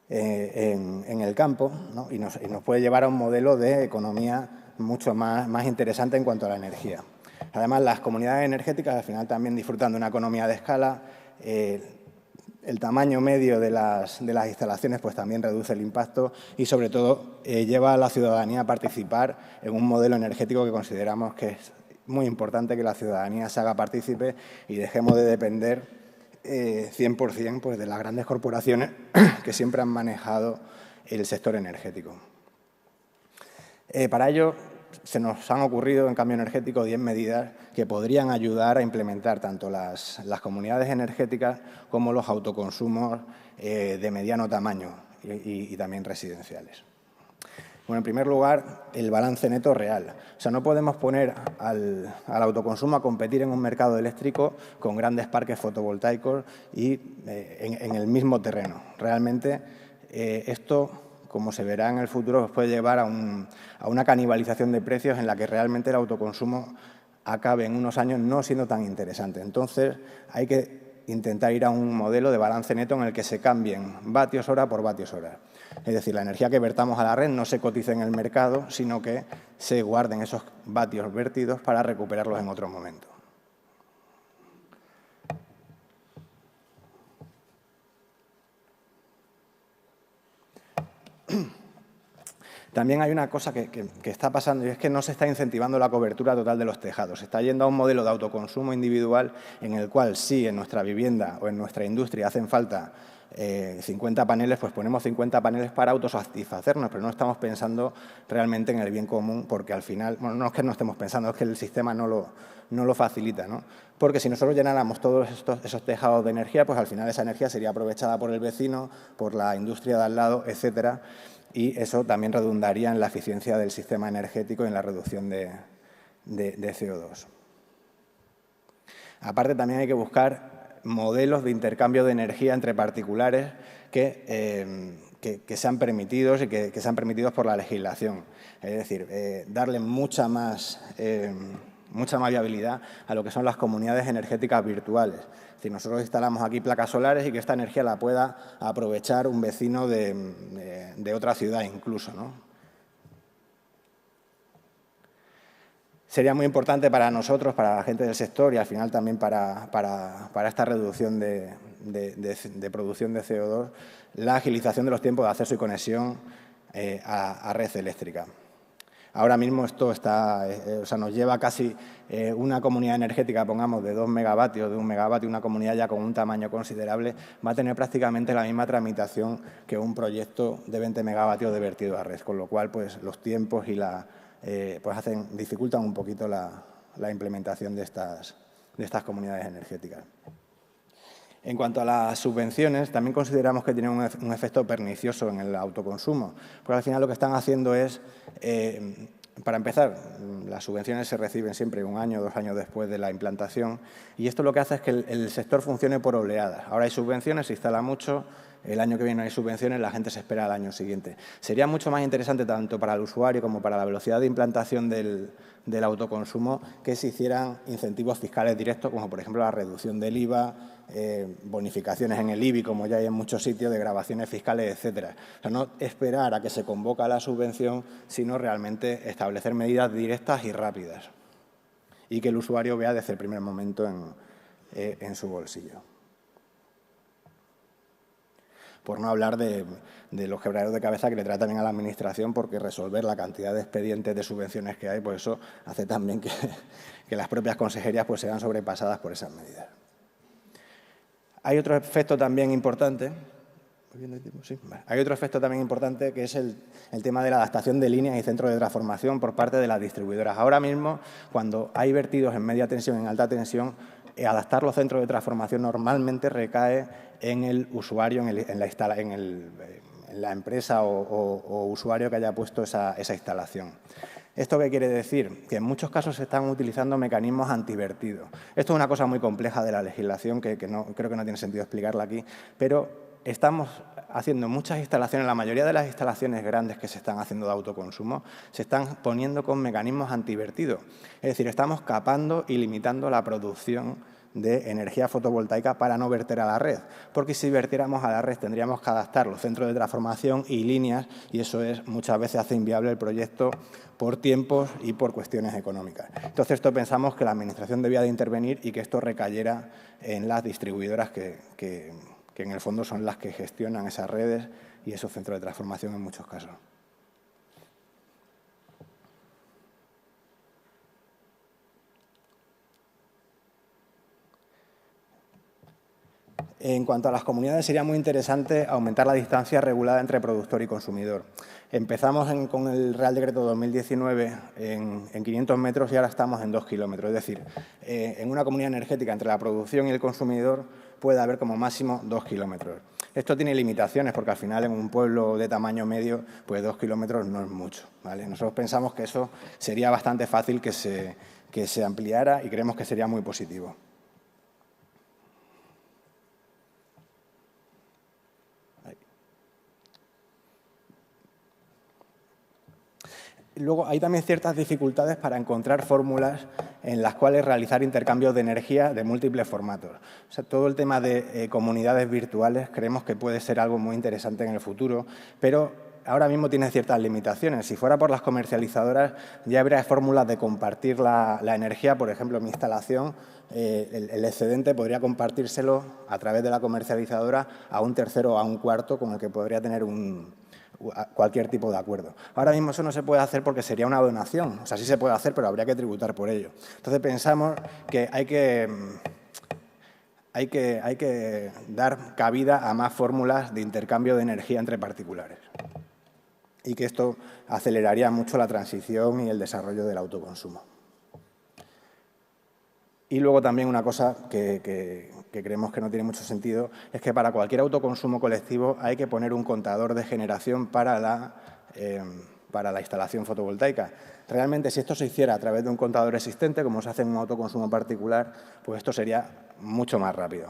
el campo, ¿no? y nos puede llevar a un modelo de economía mucho más interesante en cuanto a la energía. Además, las comunidades energéticas al final también disfrutan de una economía de escala. El tamaño medio de las instalaciones pues, también reduce el impacto y, sobre todo, lleva a la ciudadanía a participar en un modelo energético que consideramos que es muy importante que la ciudadanía se haga partícipe y dejemos de depender 100% pues, de las grandes corporaciones que siempre han manejado el sector energético. Para ello, se nos han ocurrido en cambio energético 10 medidas que podrían ayudar a implementar tanto las comunidades energéticas como los autoconsumos de mediano tamaño y también residenciales. Bueno, en primer lugar, el balance neto real. O sea, no podemos poner al autoconsumo a competir en un mercado eléctrico con grandes parques fotovoltaicos y en el mismo terreno. Realmente, esto, como se verá en el futuro, puede llevar a una canibalización de precios en la que realmente el autoconsumo acabe en unos años no siendo tan interesante. Entonces, hay que intentar ir a un modelo de balance neto en el que se cambien vatios hora por vatios hora. Es decir, la energía que vertamos a la red no se cotice en el mercado, sino que se guarden esos vatios vertidos para recuperarlos en otro momento. También hay una cosa que está pasando y es que no se está incentivando la cobertura total de los tejados. Se está yendo a un modelo de autoconsumo individual en el cual sí en nuestra vivienda o en nuestra industria hacen falta 50 paneles, pues ponemos 50 paneles para autosatisfacernos, pero no estamos pensando realmente en el bien común porque al final, bueno, no es que no estemos pensando, es que el sistema no lo facilita, ¿no? Porque si nosotros llenáramos todos esos tejados de energía, pues al final esa energía sería aprovechada por el vecino, por la industria de al lado, etcétera, y eso también redundaría en la eficiencia del sistema energético y en la reducción de CO2. Aparte, también hay que buscar modelos de intercambio de energía entre particulares que sean permitidos y que sean permitidos por la legislación. Es decir, darle mucha más viabilidad a lo que son las comunidades energéticas virtuales. Es decir, nosotros instalamos aquí placas solares y que esta energía la pueda aprovechar un vecino de otra ciudad incluso, ¿no? Sería muy importante para nosotros, para la gente del sector y al final también para esta reducción de producción de CO2, la agilización de los tiempos de acceso y conexión a red eléctrica. Ahora mismo esto nos lleva casi una comunidad energética, pongamos, de 2 megavatios, de 1 megavatio, una comunidad ya con un tamaño considerable, va a tener prácticamente la misma tramitación que un proyecto de 20 megavatios de vertido a red, con lo cual pues, los tiempos y dificultan un poquito la implementación de estas comunidades energéticas. En cuanto a las subvenciones, también consideramos que tienen un efecto pernicioso en el autoconsumo, porque al final lo que están haciendo es, para empezar, las subvenciones se reciben siempre 1 año o 2 años después de la implantación y esto lo que hace es que el sector funcione por oleadas. Ahora hay subvenciones, se instala mucho, el año que viene hay subvenciones, la gente se espera al año siguiente. Sería mucho más interesante tanto para el usuario como para la velocidad de implantación del autoconsumo que se hicieran incentivos fiscales directos, como por ejemplo la reducción del IVA, bonificaciones en el IBI, como ya hay en muchos sitios, de gravaciones fiscales, etcétera. O sea, no esperar a que se convoca la subvención, sino realmente establecer medidas directas y rápidas y que el usuario vea desde el primer momento en su bolsillo. Por no hablar de los quebraderos de cabeza que le trae también a la Administración, porque resolver la cantidad de expedientes de subvenciones que hay, pues eso hace también que las propias consejerías pues sean sobrepasadas por esas medidas. Hay otro efecto también importante. Hay otro efecto también importante que es el tema de la adaptación de líneas y centros de transformación por parte de las distribuidoras. Ahora mismo, cuando hay vertidos en media tensión y en alta tensión, adaptar los centros de transformación normalmente recae en el usuario, en la empresa o usuario que haya puesto esa instalación. ¿Esto qué quiere decir? Que en muchos casos se están utilizando mecanismos antivertidos. Esto es una cosa muy compleja de la legislación que creo que no tiene sentido explicarla aquí, pero estamos haciendo muchas instalaciones, la mayoría de las instalaciones grandes que se están haciendo de autoconsumo se están poniendo con mecanismos antivertidos. Es decir, estamos capando y limitando la producción de energía fotovoltaica para no verter a la red, porque si vertiéramos a la red tendríamos que adaptar los centros de transformación y líneas y eso muchas veces hace inviable el proyecto por tiempos y por cuestiones económicas. Entonces, esto pensamos que la Administración debía de intervenir y que esto recayera en las distribuidoras que en el fondo son las que gestionan esas redes y esos centros de transformación en muchos casos. En cuanto a las comunidades, sería muy interesante aumentar la distancia regulada entre productor y consumidor. Empezamos con el Real Decreto 2019 en 500 metros y ahora estamos en 2 kilómetros. Es decir, en una comunidad energética entre la producción y el consumidor puede haber como máximo 2 kilómetros. Esto tiene limitaciones porque al final en un pueblo de tamaño medio, pues 2 kilómetros no es mucho, ¿vale? Nosotros pensamos que eso sería bastante fácil que se ampliara y creemos que sería muy positivo. Luego, hay también ciertas dificultades para encontrar fórmulas en las cuales realizar intercambios de energía de múltiples formatos. O sea, todo el tema de comunidades virtuales creemos que puede ser algo muy interesante en el futuro, pero ahora mismo tiene ciertas limitaciones. Si fuera por las comercializadoras, ya habría fórmulas de compartir la energía. Por ejemplo, mi instalación, el excedente podría compartírselo a través de la comercializadora a un tercero o a un cuarto con el que podría tener cualquier tipo de acuerdo. Ahora mismo eso no se puede hacer porque sería una donación. O sea, sí se puede hacer, pero habría que tributar por ello. Entonces, pensamos que hay que dar cabida a más fórmulas de intercambio de energía entre particulares y que esto aceleraría mucho la transición y el desarrollo del autoconsumo. Y luego también una cosa que creemos que no tiene mucho sentido es que para cualquier autoconsumo colectivo hay que poner un contador de generación para la instalación fotovoltaica. Realmente, si esto se hiciera a través de un contador existente, como se hace en un autoconsumo particular, pues esto sería mucho más rápido.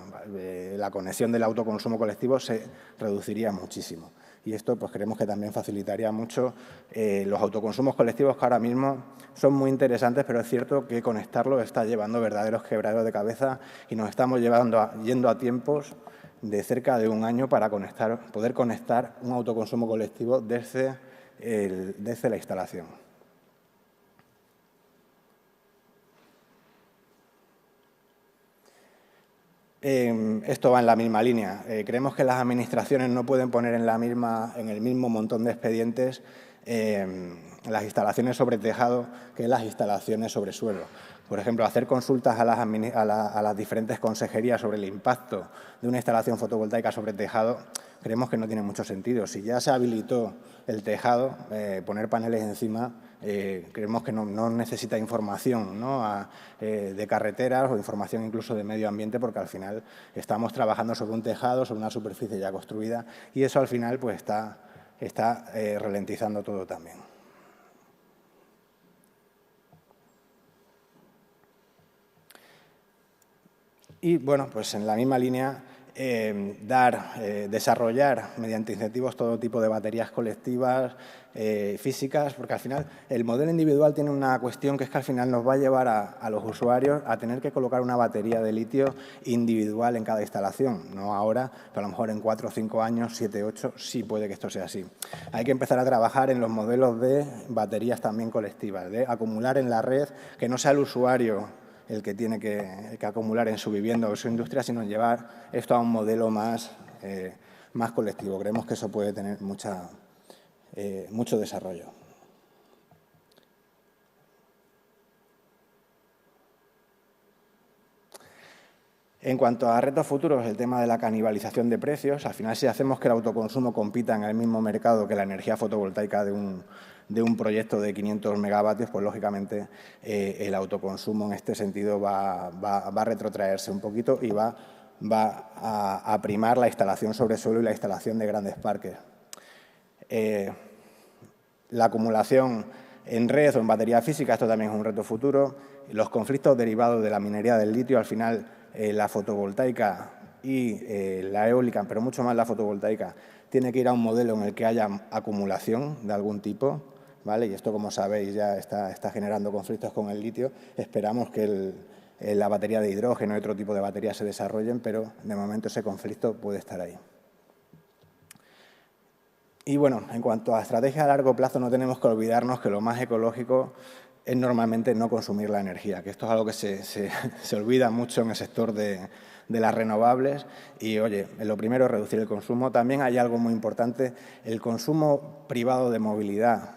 La conexión del autoconsumo colectivo se reduciría muchísimo. Y esto pues creemos que también facilitaría mucho los autoconsumos colectivos, que ahora mismo son muy interesantes, pero es cierto que conectarlos está llevando verdaderos quebraderos de cabeza y nos estamos yendo a tiempos de cerca de un año para poder conectar un autoconsumo colectivo desde la instalación. Esto va en la misma línea. Creemos que las administraciones no pueden poner en el mismo montón de expedientes las instalaciones sobre tejado que las instalaciones sobre suelo. Por ejemplo, hacer consultas a las diferentes consejerías sobre el impacto de una instalación fotovoltaica sobre tejado creemos que no tiene mucho sentido. Si ya se habilitó el tejado, poner paneles encima, creemos que no necesita información, ¿no? De carreteras o información incluso de medio ambiente, porque al final estamos trabajando sobre un tejado, sobre una superficie ya construida, y eso al final pues está ralentizando todo también. Y bueno, pues en la misma línea, desarrollar mediante incentivos todo tipo de baterías colectivas, físicas, porque al final el modelo individual tiene una cuestión que es que al final nos va a llevar a los usuarios a tener que colocar una batería de litio individual en cada instalación. No ahora, pero a lo mejor en 4 o 5 años, 7, 8, sí puede que esto sea así. Hay que empezar a trabajar en los modelos de baterías también colectivas, de acumular en la red, que no sea el usuario el que tiene que acumular en su vivienda o en su industria, sino llevar esto a un modelo más colectivo. Creemos que eso puede tener mucho desarrollo. En cuanto a retos futuros, el tema de la canibalización de precios. Al final, si hacemos que el autoconsumo compita en el mismo mercado que la energía fotovoltaica de un proyecto de 500 megavatios, pues lógicamente el autoconsumo en este sentido va a retrotraerse un poquito y va a primar la instalación sobre suelo y la instalación de grandes parques. La acumulación en red o en batería física, esto también es un reto futuro. Los conflictos derivados de la minería del litio, al final la fotovoltaica y la eólica, pero mucho más la fotovoltaica, tiene que ir a un modelo en el que haya acumulación de algún tipo, ¿vale? Y esto, como sabéis, ya está generando conflictos con el litio. Esperamos que la batería de hidrógeno y otro tipo de baterías se desarrollen, pero de momento ese conflicto puede estar ahí. Y bueno, en cuanto a estrategia a largo plazo, no tenemos que olvidarnos que lo más ecológico es normalmente no consumir la energía, que esto es algo que se olvida mucho en el sector de las renovables. Y, oye, lo primero es reducir el consumo. También hay algo muy importante, el consumo privado de movilidad.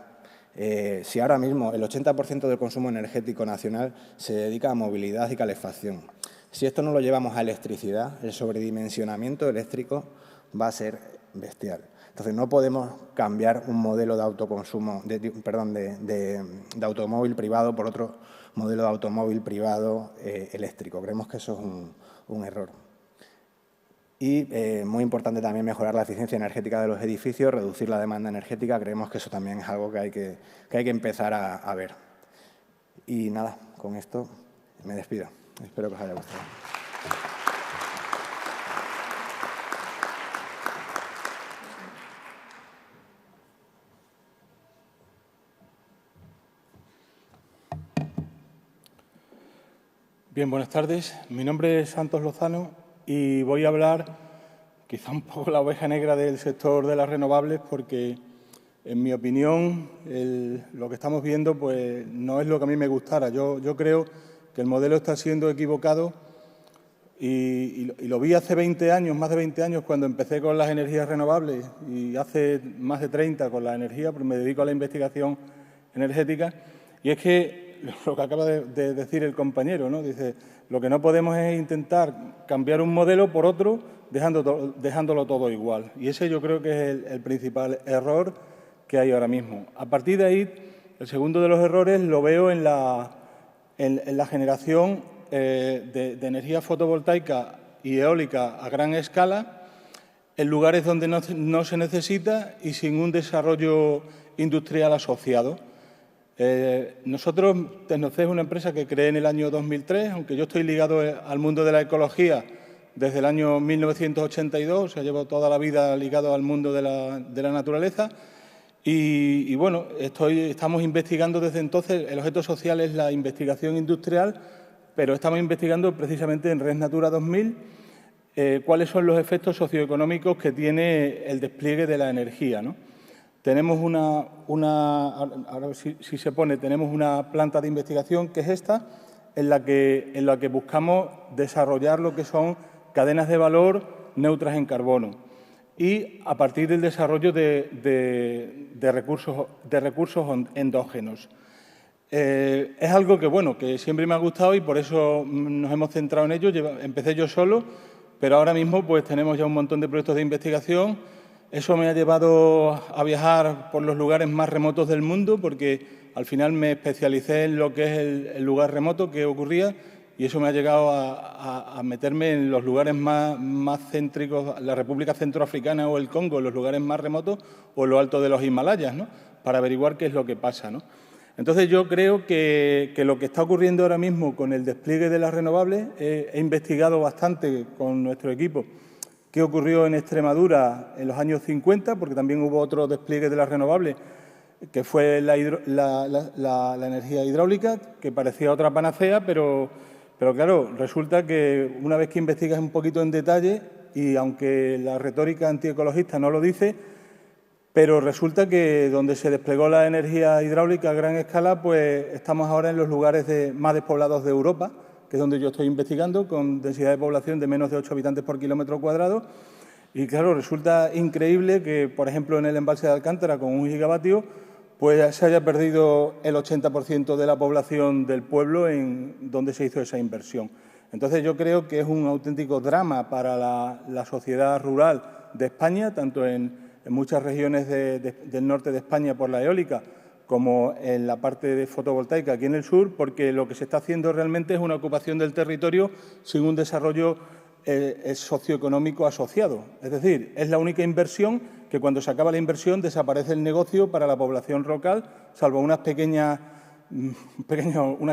Si ahora mismo el 80% del consumo energético nacional se dedica a movilidad y calefacción, si esto no lo llevamos a electricidad, el sobredimensionamiento eléctrico va a ser bestial. Entonces, no podemos cambiar un modelo de autoconsumo, de automóvil privado por otro modelo de automóvil privado eléctrico. Creemos que eso es un error. Y muy importante también mejorar la eficiencia energética de los edificios, reducir la demanda energética. Creemos que eso también es algo que hay que empezar a ver. Y nada, con esto me despido. Espero que os haya gustado. Bien, buenas tardes. Mi nombre es Santos Lozano y voy a hablar quizá un poco la oveja negra del sector de las renovables porque, en mi opinión, lo que estamos viendo pues, no es lo que a mí me gustara. Yo creo que el modelo está siendo equivocado y lo vi hace 20 años, más de 20 años, cuando empecé con las energías renovables y hace más de 30 con la energía, porque me dedico a la investigación energética. Y es que lo que acaba de decir el compañero, ¿no? Dice, lo que no podemos es intentar cambiar un modelo por otro dejándolo todo igual. Y ese yo creo que es el principal error que hay ahora mismo. A partir de ahí, el segundo de los errores lo veo en la generación de energía fotovoltaica y eólica a gran escala, en lugares donde no se necesita y sin un desarrollo industrial asociado. Nosotros, Tecnocés, es una empresa que creé en el año 2003, aunque yo estoy ligado al mundo de la ecología desde el año 1982, o sea, llevo toda la vida ligado al mundo de la naturaleza y bueno, estamos investigando desde entonces. El objeto social es la investigación industrial, pero estamos investigando precisamente en Red Natura 2000 cuáles son los efectos socioeconómicos que tiene el despliegue de la energía, ¿no? Tenemos ahora si se pone, tenemos una planta de investigación que es esta, en la que buscamos desarrollar lo que son cadenas de valor neutras en carbono y a partir del desarrollo de recursos endógenos. Es algo que, bueno, que siempre me ha gustado y por eso nos hemos centrado en ello. Empecé yo solo, pero ahora mismo pues tenemos ya un montón de proyectos de investigación. Eso me ha llevado a viajar por los lugares más remotos del mundo porque al final me especialicé en lo que es el lugar remoto que ocurría y eso me ha llegado a meterme en los lugares más céntricos, la República Centroafricana o el Congo, los lugares más remotos o lo alto de los Himalayas, ¿no? Para averiguar qué es lo que pasa, ¿no? Entonces, yo creo que lo que está ocurriendo ahora mismo con el despliegue de las renovables, he investigado bastante con nuestro equipo qué ocurrió en Extremadura en los años 50, porque también hubo otro despliegue de las renovables, que fue la energía hidráulica, que parecía otra panacea, pero claro, resulta que una vez que investigas un poquito en detalle, y aunque la retórica antiecologista no lo dice, pero resulta que donde se desplegó la energía hidráulica a gran escala, pues estamos ahora en los lugares más despoblados de Europa, que es donde yo estoy investigando, con densidad de población de menos de 8 habitantes por kilómetro cuadrado. Y claro, resulta increíble que, por ejemplo, en el embalse de Alcántara, con 1 gigavatio, pues se haya perdido el 80% de la población del pueblo en donde se hizo esa inversión. Entonces, yo creo que es un auténtico drama para la sociedad rural de España, tanto en muchas regiones del norte de España por la eólica, como en la parte de fotovoltaica aquí en el sur, porque lo que se está haciendo realmente es una ocupación del territorio sin un desarrollo socioeconómico asociado. Es decir, es la única inversión que cuando se acaba la inversión desaparece el negocio para la población local, salvo una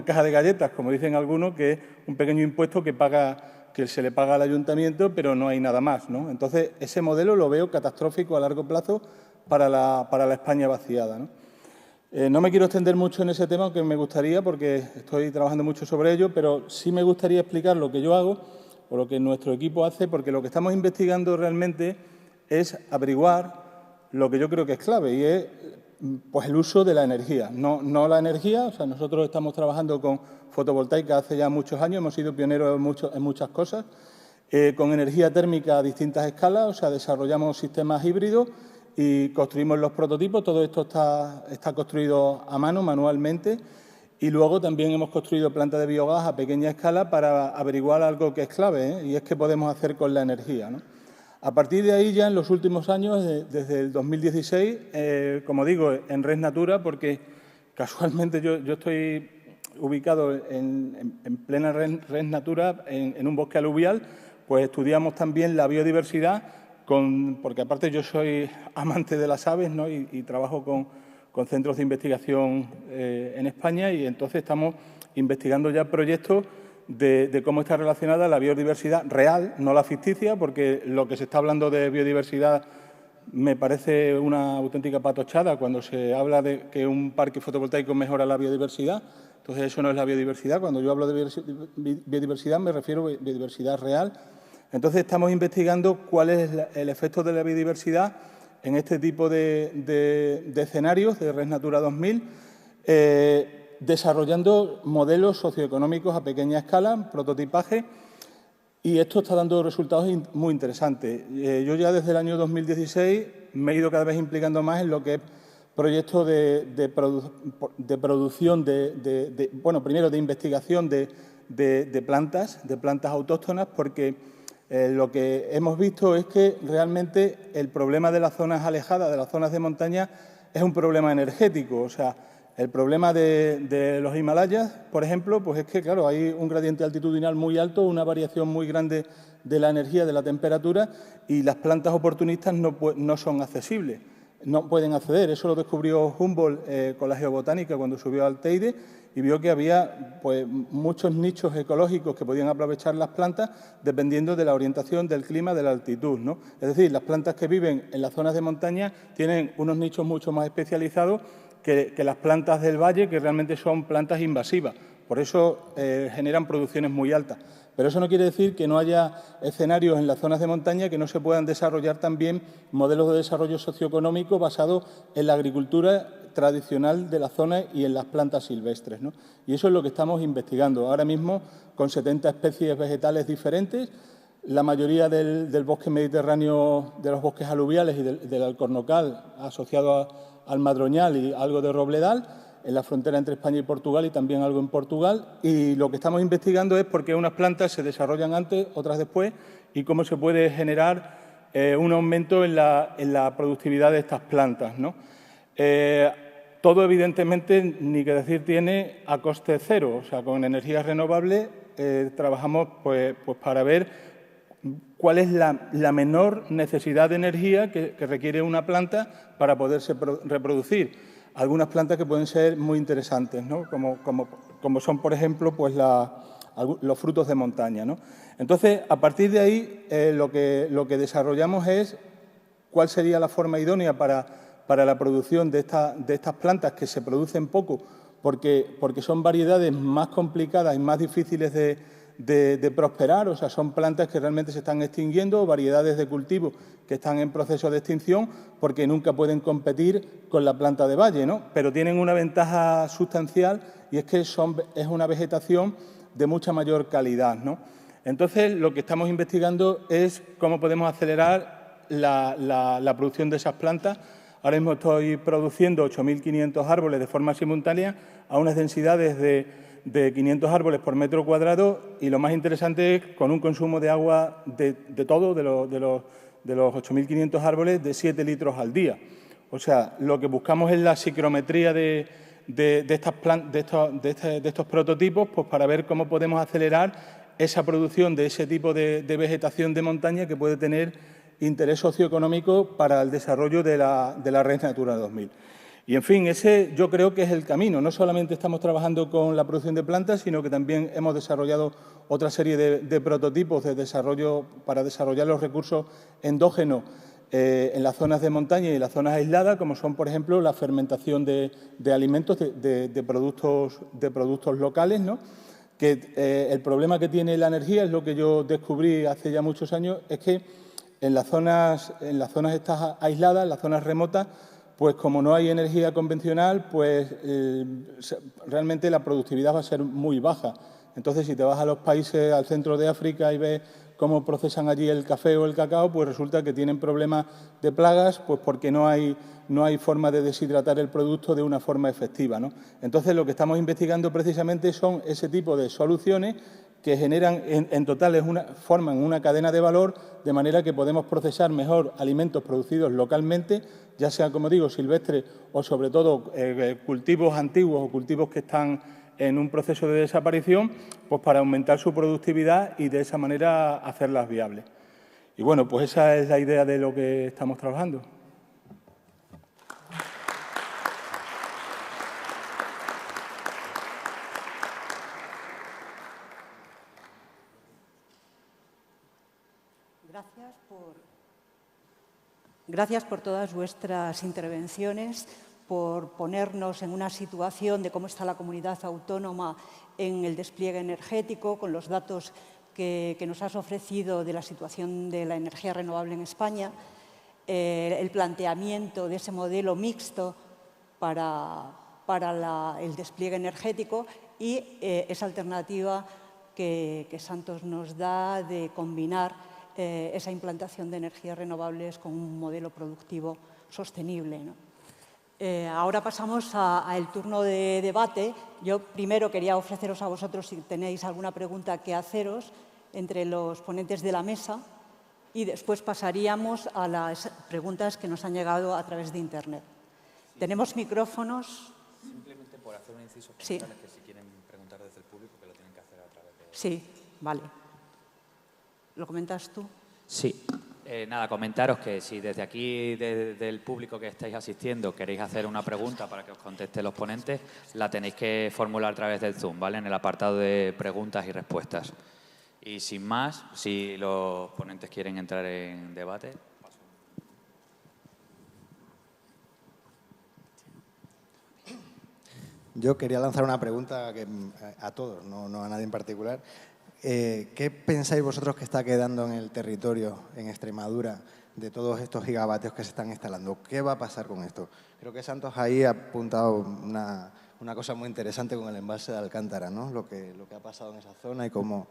caja de galletas, como dicen algunos, que es un pequeño impuesto que se le paga al ayuntamiento, pero no hay nada más, ¿no? Entonces, ese modelo lo veo catastrófico a largo plazo para la España vaciada, ¿no? No me quiero extender mucho en ese tema, aunque me gustaría, porque estoy trabajando mucho sobre ello, pero sí me gustaría explicar lo que yo hago o lo que nuestro equipo hace, porque lo que estamos investigando realmente es averiguar lo que yo creo que es clave y es pues, el uso de la energía. No la energía, o sea, nosotros estamos trabajando con fotovoltaica hace ya muchos años, hemos sido pioneros en muchas cosas, con energía térmica a distintas escalas, o sea, desarrollamos sistemas híbridos y construimos los prototipos. Todo esto está construido a mano, manualmente, y luego también hemos construido plantas de biogás a pequeña escala para averiguar algo que es clave, y es qué podemos hacer con la energía, ¿no? A partir de ahí, ya en los últimos años, desde el 2016, como digo, en Red Natura, porque casualmente yo estoy ubicado en plena Red Natura, en un bosque aluvial, pues estudiamos también la biodiversidad, porque aparte yo soy amante de las aves, ¿no? y trabajo con centros de investigación en España, y entonces estamos investigando ya proyectos de cómo está relacionada la biodiversidad real, no la ficticia, porque lo que se está hablando de biodiversidad me parece una auténtica patochada cuando se habla de que un parque fotovoltaico mejora la biodiversidad. Entonces, eso no es la biodiversidad. Cuando yo hablo de biodiversidad me refiero a biodiversidad real. Entonces, estamos investigando cuál es el efecto de la biodiversidad en este tipo de escenarios de Red Natura 2000, desarrollando modelos socioeconómicos a pequeña escala, prototipaje, y esto está dando resultados muy interesantes. Yo ya desde el año 2016 me he ido cada vez implicando más en lo que es proyectos de producción, bueno, primero de investigación de plantas autóctonas, porque lo que hemos visto es que realmente el problema de las zonas alejadas, de las zonas de montaña, es un problema energético. O sea, el problema de los Himalayas, por ejemplo, pues es que, claro, hay un gradiente altitudinal muy alto, una variación muy grande de la energía, de la temperatura, y las plantas oportunistas no son accesibles, no pueden acceder. Eso lo descubrió Humboldt con la geobotánica cuando subió al Teide, y vio que había pues, muchos nichos ecológicos que podían aprovechar las plantas dependiendo de la orientación del clima, de la altitud, ¿no? Es decir, las plantas que viven en las zonas de montaña tienen unos nichos mucho más especializados que las plantas del valle, que realmente son plantas invasivas. Por eso generan producciones muy altas. Pero eso no quiere decir que no haya escenarios en las zonas de montaña que no se puedan desarrollar también modelos de desarrollo socioeconómico basados en la agricultura tradicional de la zona y en las plantas silvestres, ¿no? Y eso es lo que estamos investigando ahora mismo con 70 especies vegetales diferentes, la mayoría del bosque mediterráneo, de los bosques aluviales y del alcornocal asociado al madroñal y algo de robledal, en la frontera entre España y Portugal y también algo en Portugal. Y lo que estamos investigando es por qué unas plantas se desarrollan antes, otras después, y cómo se puede generar un aumento en la productividad de estas plantas, ¿no? Todo, evidentemente, ni que decir tiene a coste cero. O sea, con energías renovables trabajamos pues para ver cuál es la menor necesidad de energía que requiere una planta para poderse reproducir. Algunas plantas que pueden ser muy interesantes, ¿no? como son, por ejemplo, pues los frutos de montaña, ¿no? Entonces, a partir de ahí, lo que desarrollamos es cuál sería la forma idónea para la producción de estas plantas que se producen poco, porque son variedades más complicadas y más difíciles de prosperar. O sea, son plantas que realmente se están extinguiendo, variedades de cultivo que están en proceso de extinción porque nunca pueden competir con la planta de valle, ¿no? Pero tienen una ventaja sustancial, y es que es una vegetación de mucha mayor calidad, ¿no? Entonces, lo que estamos investigando es cómo podemos acelerar la producción de esas plantas. Ahora mismo estoy produciendo 8.500 árboles de forma simultánea a unas densidades de 500 árboles por metro cuadrado, y lo más interesante es con un consumo de agua de los 8.500 árboles de 7 litros al día. O sea, lo que buscamos es la psicometría de estos prototipos, pues para ver cómo podemos acelerar esa producción de ese tipo de vegetación de montaña que puede tener interés socioeconómico para el desarrollo de la Red Natura 2000. Y, en fin, ese yo creo que es el camino. No solamente estamos trabajando con la producción de plantas, sino que también hemos desarrollado otra serie de prototipos para desarrollar los recursos endógenos en las zonas de montaña y en las zonas aisladas, como son, por ejemplo, la fermentación de alimentos, de productos locales, ¿no? Que el problema que tiene la energía, es lo que yo descubrí hace ya muchos años, es que en las zonas estas aisladas, en las zonas remotas, pues como no hay energía convencional, pues realmente la productividad va a ser muy baja. Entonces, si te vas a los países al centro de África y ves cómo procesan allí el café o el cacao, pues resulta que tienen problemas de plagas, pues porque no hay forma de deshidratar el producto de una forma efectiva, ¿no? Entonces, lo que estamos investigando precisamente son ese tipo de soluciones que generan, en total, forman una cadena de valor, de manera que podemos procesar mejor alimentos producidos localmente, ya sea, como digo, silvestres o, sobre todo, cultivos antiguos o cultivos que están en un proceso de desaparición, pues para aumentar su productividad y de esa manera hacerlas viables. Y bueno, pues esa es la idea de lo que estamos trabajando. Gracias por todas vuestras intervenciones, por ponernos en una situación de cómo está la comunidad autónoma en el despliegue energético, con los datos que nos has ofrecido de la situación de la energía renovable en España, el planteamiento de ese modelo mixto para el despliegue energético y esa alternativa que Santos nos da de combinar esa implantación de energías renovables con un modelo productivo sostenible, ¿no? Ahora pasamos al turno de debate. Yo primero quería ofreceros a vosotros si tenéis alguna pregunta que haceros entre los ponentes de la mesa y después pasaríamos a las preguntas que nos han llegado a través de Internet. ¿Tenemos micrófonos? Simplemente por hacer un inciso, sí. Que si quieren preguntar desde el público, que lo tienen que hacer a través de... Sí, vale. ¿Lo comentas tú? Sí. Nada, comentaros que si desde aquí, desde el público que estáis asistiendo, queréis hacer una pregunta para que os conteste los ponentes, la tenéis que formular a través del Zoom, ¿vale? En el apartado de preguntas y respuestas. Y sin más, si los ponentes quieren entrar en debate... Yo quería lanzar una pregunta a todos, no a nadie en particular. ¿Qué pensáis vosotros que está quedando en el territorio, en Extremadura, de todos estos gigavatios que se están instalando? ¿Qué va a pasar con esto? Creo que Santos ahí ha apuntado una cosa muy interesante con el embalse de Alcántara, ¿no? Lo que ha pasado en esa zona y cómo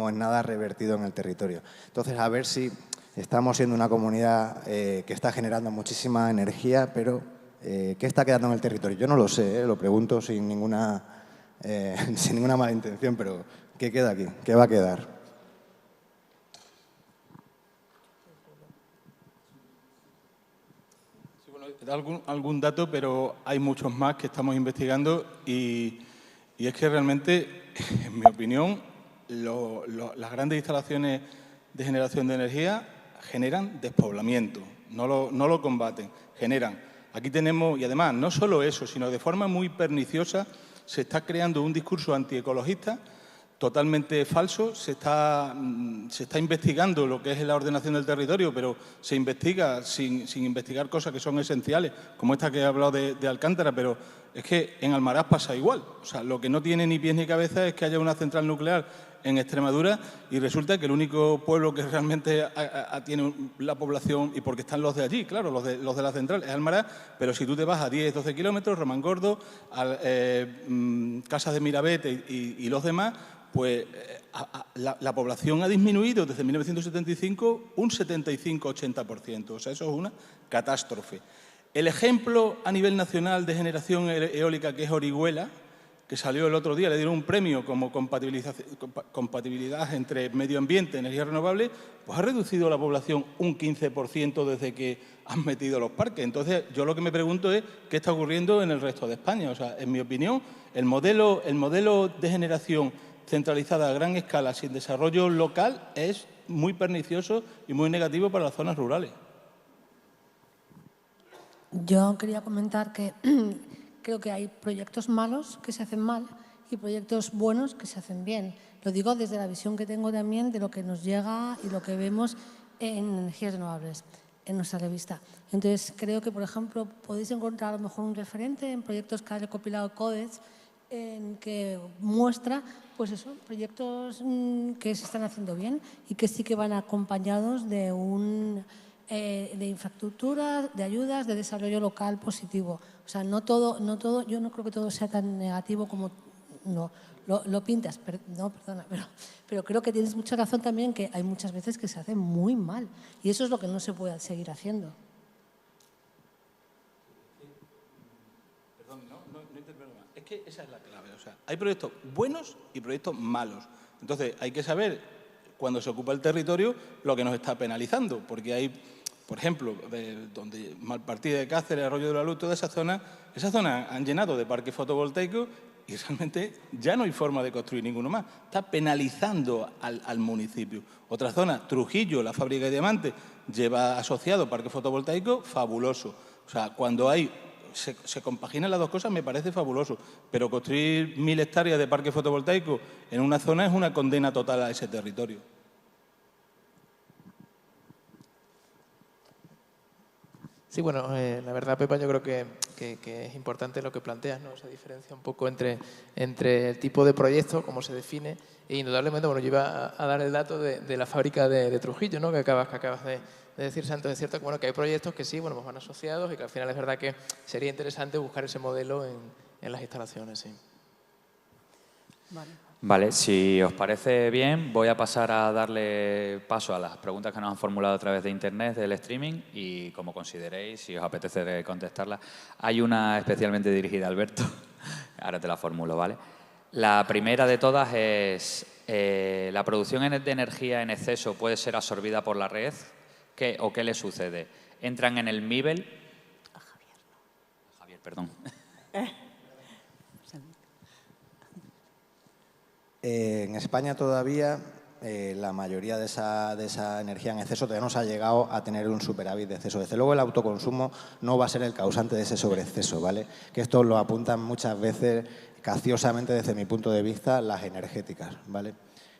en nada ha revertido en el territorio. Entonces, a ver si estamos siendo una comunidad que está generando muchísima energía, pero ¿qué está quedando en el territorio? Yo no lo sé, lo pregunto sin ninguna mala intención, pero ¿qué queda aquí? ¿Qué va a quedar? Sí, bueno, algún dato, pero hay muchos más que estamos investigando y es que realmente, en mi opinión, las grandes instalaciones de generación de energía generan despoblamiento, no lo combaten, generan. Aquí tenemos, y además, no solo eso, sino de forma muy perniciosa, se está creando un discurso antiecologista totalmente falso. Se está investigando lo que es la ordenación del territorio, pero se investiga sin investigar cosas que son esenciales, como esta que he hablado de Alcántara, pero es que en Almaraz pasa igual. O sea, lo que no tiene ni pies ni cabeza es que haya una central nuclear en Extremadura y resulta que el único pueblo que realmente tiene la población, y porque están los de allí, claro, los de la central, es Almaraz, pero si tú te vas a 10, 12 kilómetros, Romangordo, Casas de Mirabete y los demás, pues la población ha disminuido desde 1975 un 75-80%. O sea, eso es una catástrofe. El ejemplo a nivel nacional de generación eólica, que es Orihuela, que salió el otro día, le dieron un premio como compatibilidad entre medio ambiente y energía renovable, pues ha reducido la población un 15% desde que han metido los parques. Entonces, yo lo que me pregunto es qué está ocurriendo en el resto de España. O sea, en mi opinión, el modelo de generación centralizada a gran escala, sin desarrollo local, es muy pernicioso y muy negativo para las zonas rurales. Yo quería comentar que creo que hay proyectos malos que se hacen mal y proyectos buenos que se hacen bien. Lo digo desde la visión que tengo también de lo que nos llega y lo que vemos en energías renovables, en nuestra revista. Entonces, creo que, por ejemplo, podéis encontrar a lo mejor un referente en proyectos que ha recopilado CODES, en que muestra pues eso, proyectos que se están haciendo bien y que sí que van acompañados de de infraestructura, de ayudas, de desarrollo local positivo. O sea, no todo, yo no creo que todo sea tan negativo como lo pintas, pero creo que tienes mucha razón también que hay muchas veces que se hace muy mal y eso es lo que no se puede seguir haciendo. Perdón, no intervengo más. Es que esa es la clave. O sea, hay proyectos buenos y proyectos malos. Entonces, hay que saber, cuando se ocupa el territorio, lo que nos está penalizando, porque hay por ejemplo, donde Malpartida de Cáceres, Arroyo de la Luz, toda esa zona han llenado de parques fotovoltaicos y realmente ya no hay forma de construir ninguno más. Está penalizando al municipio. Otra zona, Trujillo, la fábrica de diamantes, lleva asociado parque fotovoltaico, fabuloso. O sea, cuando se compaginan las dos cosas me parece fabuloso, pero construir 1000 hectáreas de parque fotovoltaico en una zona es una condena total a ese territorio. Sí, bueno, la verdad, Pepa, yo creo que es importante lo que planteas, ¿no? Esa diferencia un poco entre el tipo de proyecto, cómo se define, e indudablemente, bueno, yo iba a dar el dato de la fábrica de Trujillo, ¿no? que acabas de decir, Santos. Es cierto que, bueno, que hay proyectos que sí, bueno, pues van asociados y que al final es verdad que sería interesante buscar ese modelo en las instalaciones, sí. Vale, si os parece bien, voy a pasar a darle paso a las preguntas que nos han formulado a través de Internet, del streaming, y como consideréis, si os apetece contestarlas. Hay una especialmente dirigida a Alberto, ahora te la formulo, ¿vale? La primera de todas es, ¿la producción de energía en exceso puede ser absorbida por la red? ¿O qué le sucede? ¿Entran en el MIBEL? Javier, perdón. En España todavía la mayoría de esa energía en exceso todavía no se ha llegado a tener un superávit de exceso. Desde luego el autoconsumo no va a ser el causante de ese sobreexceso, ¿vale? Que esto lo apuntan muchas veces caciosamente desde mi punto de vista las energéticas, ¿vale?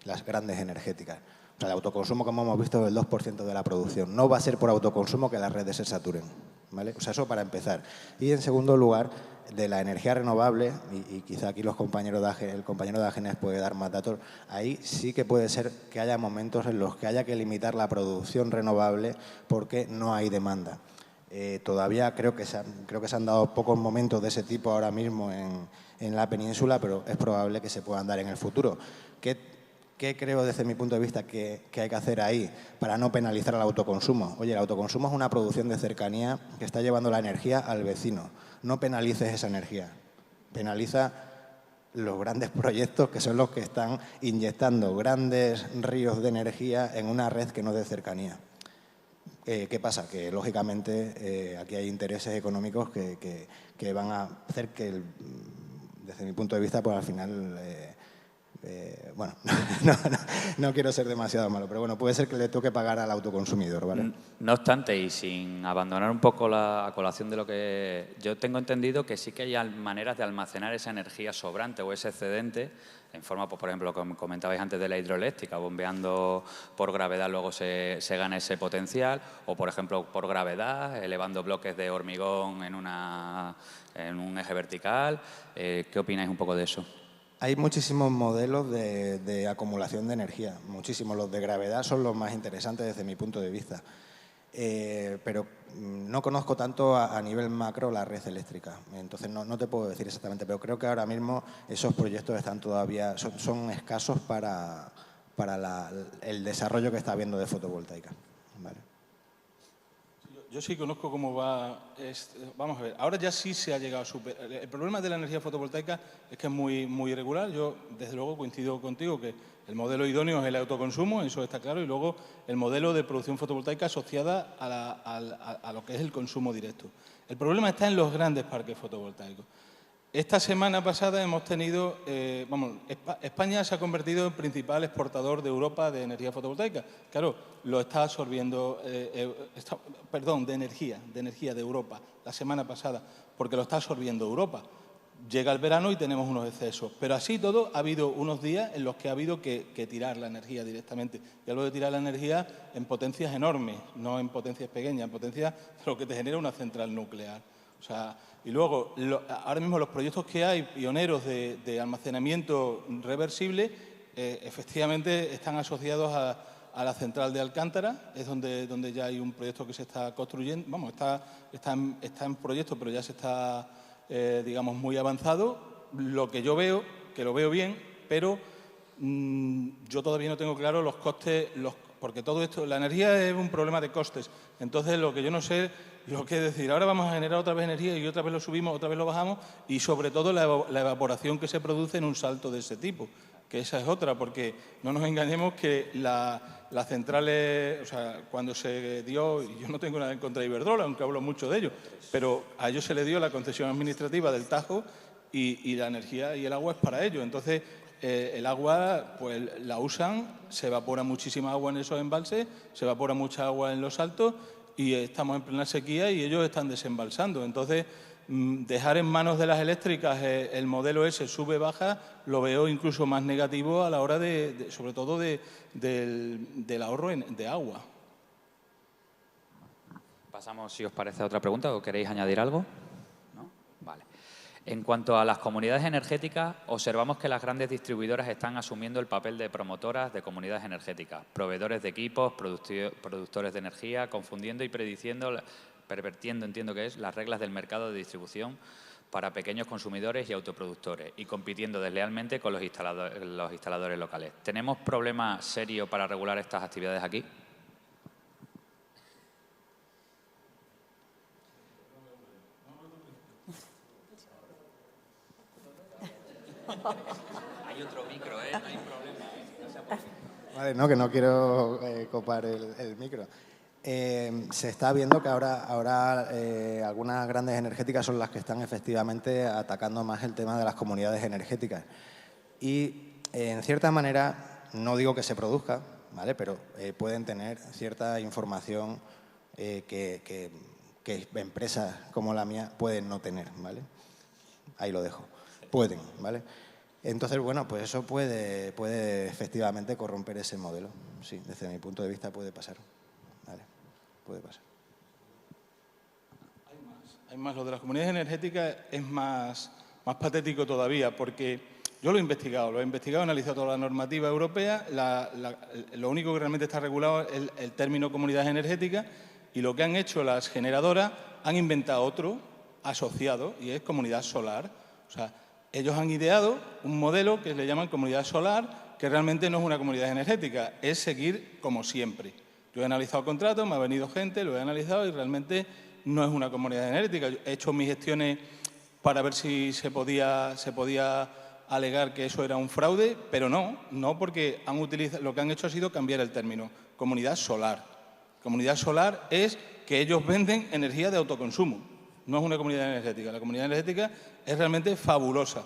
Las grandes energéticas. O sea, el autoconsumo, como hemos visto, es el 2% de la producción. No va a ser por autoconsumo que las redes se saturen, ¿vale? O sea, eso para empezar. Y en segundo lugar, de la energía renovable, y quizá aquí el compañero de Agenes puede dar más datos, ahí sí que puede ser que haya momentos en los que haya que limitar la producción renovable porque no hay demanda. Todavía creo que se han dado pocos momentos de ese tipo ahora mismo en la península, pero es probable que se puedan dar en el futuro. ¿Qué creo desde mi punto de vista que hay que hacer ahí para no penalizar al autoconsumo? Oye, el autoconsumo es una producción de cercanía que está llevando la energía al vecino. No penalices esa energía. Penaliza los grandes proyectos que son los que están inyectando grandes ríos de energía en una red que no es de cercanía. ¿Qué pasa? Que, lógicamente, aquí hay intereses económicos que van a hacer que, desde mi punto de vista, pues al final... bueno, no quiero ser demasiado malo, pero bueno, puede ser que le toque pagar al autoconsumidor, ¿vale? No obstante, y sin abandonar un poco la colación de lo que yo tengo entendido, que sí que hay maneras de almacenar esa energía sobrante o ese excedente en forma, pues, por ejemplo, como comentabais antes de la hidroeléctrica, bombeando por gravedad luego se gana ese potencial, o por ejemplo por gravedad, elevando bloques de hormigón en un eje vertical. ¿Qué opináis un poco de eso? Hay muchísimos modelos de acumulación de energía, muchísimos. Los de gravedad son los más interesantes desde mi punto de vista. Pero no conozco tanto a nivel macro la red eléctrica, entonces no te puedo decir exactamente, pero creo que ahora mismo esos proyectos están todavía, son escasos para el desarrollo que está habiendo de fotovoltaica. ¿Vale? Yo sí conozco cómo va. Vamos a ver, ahora ya sí se ha llegado a superar. El problema de la energía fotovoltaica es que es muy irregular. Yo, desde luego, coincido contigo que el modelo idóneo es el autoconsumo, eso está claro, y luego el modelo de producción fotovoltaica asociada a lo que es el consumo directo. El problema está en los grandes parques fotovoltaicos. Esta semana pasada hemos tenido, España se ha convertido en principal exportador de Europa de energía fotovoltaica. Claro, lo está absorbiendo, de energía de Europa, la semana pasada, porque lo está absorbiendo Europa. Llega el verano y tenemos unos excesos, pero así todo ha habido unos días en los que ha habido que tirar la energía directamente. Y hablo de tirar la energía en potencias enormes, no en potencias pequeñas, en potencias de lo que te genera una central nuclear. O sea, y luego, ahora mismo los proyectos que hay, pioneros de almacenamiento reversible, efectivamente están asociados a la central de Alcántara, es donde ya hay un proyecto que se está construyendo, vamos, está en proyecto, pero ya se está, digamos, muy avanzado. Lo que yo veo, que lo veo bien, pero yo todavía no tengo claro los costes, porque todo esto, la energía es un problema de costes. Entonces, lo que yo no sé, lo que es decir, ahora vamos a generar otra vez energía y otra vez lo subimos, otra vez lo bajamos, y sobre todo la evaporación que se produce en un salto de ese tipo. que esa es otra, porque no nos engañemos que las centrales, o sea, cuando se dio, y yo no tengo nada en contra de Iberdrola, aunque hablo mucho de ello, pero a ellos se le dio la concesión administrativa del Tajo y la energía y el agua es para ello. Entonces, el agua pues la usan, se evapora muchísima agua en esos embalses, se evapora mucha agua en los altos y estamos en plena sequía y ellos están desembalsando. Entonces, dejar en manos de las eléctricas el modelo ese sube-baja lo veo incluso más negativo a la hora sobre todo del ahorro de agua. Pasamos, si os parece, a otra pregunta. ¿O queréis añadir algo? ¿No? Vale. En cuanto a las comunidades energéticas, observamos que las grandes distribuidoras están asumiendo el papel de promotoras de comunidades energéticas, proveedores de equipos, productores de energía, confundiendo y pervertiendo, entiendo que es, las reglas del mercado de distribución para pequeños consumidores y autoproductores y compitiendo deslealmente con los instaladores locales. ¿Tenemos problemas serios para regular estas actividades aquí? Hay otro micro, no hay problema. Vale, no, que no quiero copar el micro. Se está viendo que ahora algunas grandes energéticas son las que están efectivamente atacando más el tema de las comunidades energéticas. Y en cierta manera, no digo que se produzca, ¿vale? Pero pueden tener cierta información que empresas como la mía pueden no tener, ¿vale? Ahí lo dejo. Pueden, ¿vale? Entonces, bueno, pues eso puede efectivamente corromper ese modelo. Sí, desde mi punto de vista puede pasar. Vale, puede pasar. Hay más. Lo de las comunidades energéticas es más patético todavía, porque yo lo he investigado, he analizado toda la normativa europea, lo único que realmente está regulado es el término comunidad energética y lo que han hecho las generadoras, han inventado otro asociado y es comunidad solar. O sea, ellos han ideado un modelo que le llaman comunidad solar, que realmente no es una comunidad energética, es seguir como siempre. Yo he analizado contratos, me ha venido gente, lo he analizado y realmente no es una comunidad energética. He hecho mis gestiones para ver si se podía alegar que eso era un fraude, pero no porque lo que han hecho ha sido cambiar el término, comunidad solar. Comunidad solar es que ellos venden energía de autoconsumo, no es una comunidad energética. La comunidad energética es realmente fabulosa.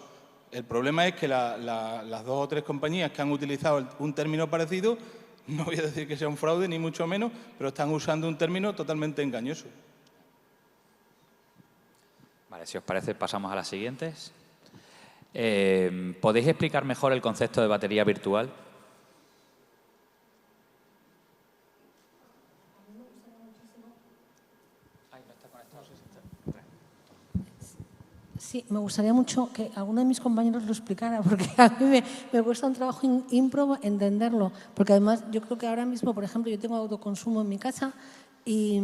El problema es que las 2 o 3 compañías que han utilizado un término parecido, no voy a decir que sea un fraude, ni mucho menos, pero están usando un término totalmente engañoso. Vale, si os parece, pasamos a las siguientes. ¿Podéis explicar mejor el concepto de batería virtual? Sí, me gustaría mucho que alguno de mis compañeros lo explicara, porque a mí me cuesta un trabajo ímprobo entenderlo. Porque además yo creo que ahora mismo, por ejemplo, yo tengo autoconsumo en mi casa y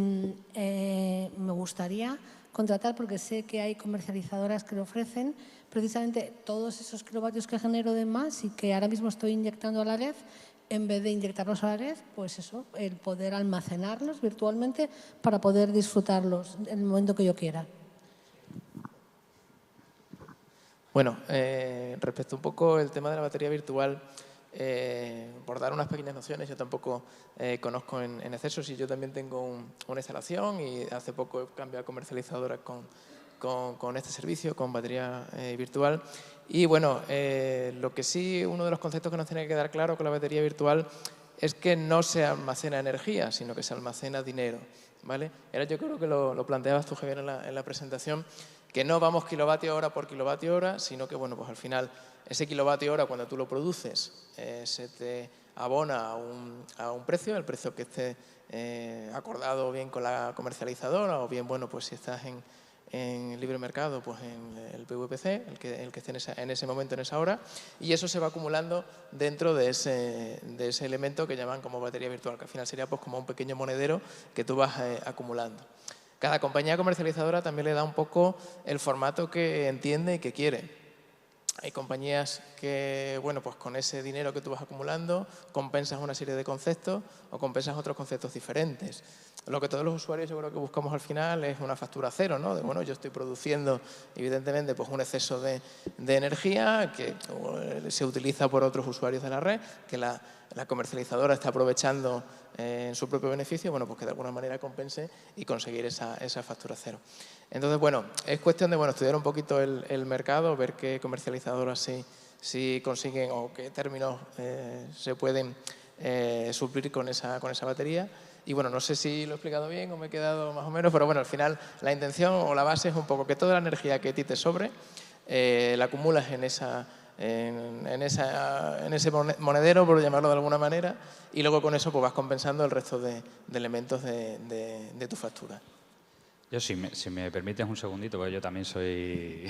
me gustaría contratar, porque sé que hay comercializadoras que lo ofrecen, precisamente todos esos kilovatios que genero de más y que ahora mismo estoy inyectando a la red, en vez de inyectarlos a la red, pues eso, el poder almacenarlos virtualmente para poder disfrutarlos en el momento que yo quiera. Bueno, respecto un poco el tema de la batería virtual, por dar unas pequeñas nociones, yo tampoco conozco en exceso, si yo también tengo una instalación y hace poco he cambiado a comercializadora con este servicio, con batería virtual. Y bueno, lo que sí, uno de los conceptos que nos tiene que quedar claro con la batería virtual es que no se almacena energía, sino que se almacena dinero, ¿vale? Era, yo creo que lo planteabas tú, Javier, en la presentación, que no vamos kilovatio hora por kilovatio hora, sino que, bueno, pues al final ese kilovatio hora, cuando tú lo produces, se te abona a un precio, el precio que esté acordado bien con la comercializadora o bien, bueno, pues si estás en libre mercado, pues en el PVPC, el que esté en ese momento, en esa hora, y eso se va acumulando dentro de ese elemento que llaman como batería virtual, que al final sería pues como un pequeño monedero que tú vas acumulando. Cada compañía comercializadora también le da un poco el formato que entiende y que quiere. Hay compañías que, bueno, pues con ese dinero que tú vas acumulando compensas una serie de conceptos o compensas otros conceptos diferentes. Lo que todos los usuarios yo creo que buscamos al final es una factura cero, ¿no? De, bueno, yo estoy produciendo, evidentemente, pues un exceso de energía que se utiliza por otros usuarios de la red, que la comercializadora está aprovechando en su propio beneficio, bueno, pues que de alguna manera compense y conseguir esa factura cero. Entonces, bueno, es cuestión de estudiar un poquito el mercado, ver qué comercializadoras sí consiguen o qué términos se pueden suplir con esa batería. Y bueno, no sé si lo he explicado bien o me he quedado más o menos, pero bueno, al final la intención o la base es un poco que toda la energía que a ti te sobre la acumulas en ese monedero, por llamarlo de alguna manera, y luego con eso pues vas compensando el resto de elementos de tu factura. Yo, si me permites un segundito, porque yo también soy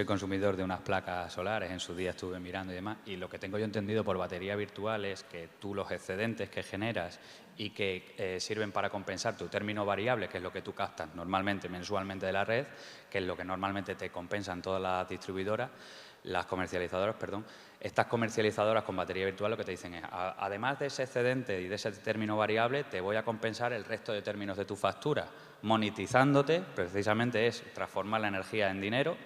consumidor de unas placas solares, en su día estuve mirando y demás, y lo que tengo yo entendido por batería virtual es que tú los excedentes que generas y que sirven para compensar tu término variable, que es lo que tú captas normalmente, mensualmente de la red, que es lo que normalmente te compensan todas las distribuidoras, las comercializadoras, perdón. Estas comercializadoras con batería virtual lo que te dicen es, además de ese excedente y de ese término variable, te voy a compensar el resto de términos de tu factura, monetizándote, precisamente es transformar la energía en dinero,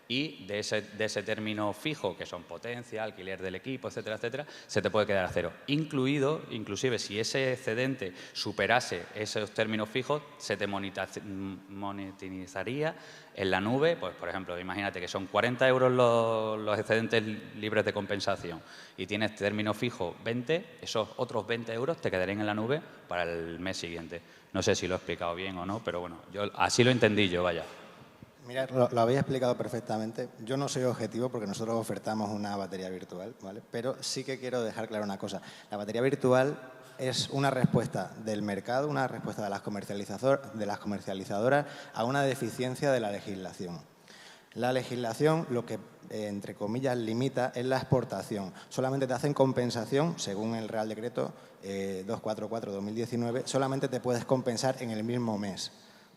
y de ese término fijo, que son potencia, alquiler del equipo, etcétera, etcétera, se te puede quedar a cero. Inclusive, si ese excedente superase esos términos fijos, se te monetizaría en la nube. Pues, por ejemplo, imagínate que son 40 euros los excedentes libres de compensación y tienes término fijo 20, esos otros 20 euros te quedarían en la nube para el mes siguiente. No sé si lo he explicado bien o no, pero bueno, así lo entendí yo, vaya. Mira, lo habéis explicado perfectamente. Yo no soy objetivo porque nosotros ofertamos una batería virtual, ¿vale? Pero sí que quiero dejar claro una cosa. La batería virtual es una respuesta del mercado, una respuesta de las comercializadoras a una deficiencia de la legislación. La legislación lo que, entre comillas, limita es la exportación. Solamente te hacen compensación, según el Real Decreto 244/2019, solamente te puedes compensar en el mismo mes,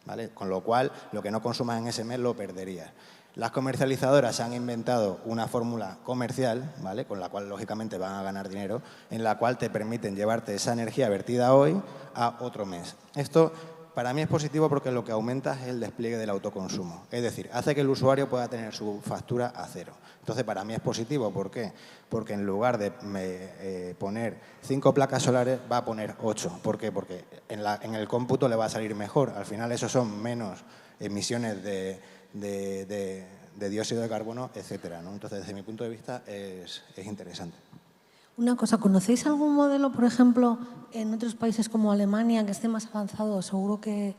¿vale? Con lo cual, lo que no consumas en ese mes lo perderías. Las comercializadoras se han inventado una fórmula comercial, ¿vale? Con la cual, lógicamente, van a ganar dinero, en la cual te permiten llevarte esa energía vertida hoy a otro mes. Esto, para mí, es positivo porque lo que aumenta es el despliegue del autoconsumo. Es decir, hace que el usuario pueda tener su factura a cero. Entonces, para mí es positivo. ¿Por qué? Porque en lugar de poner 5 placas solares, va a poner 8. ¿Por qué? Porque en el cómputo le va a salir mejor. Al final, eso son menos emisiones de dióxido de carbono, etcétera, ¿no? Entonces, desde mi punto de vista, es interesante. Una cosa, ¿conocéis algún modelo, por ejemplo, en otros países como Alemania, que esté más avanzado? Seguro que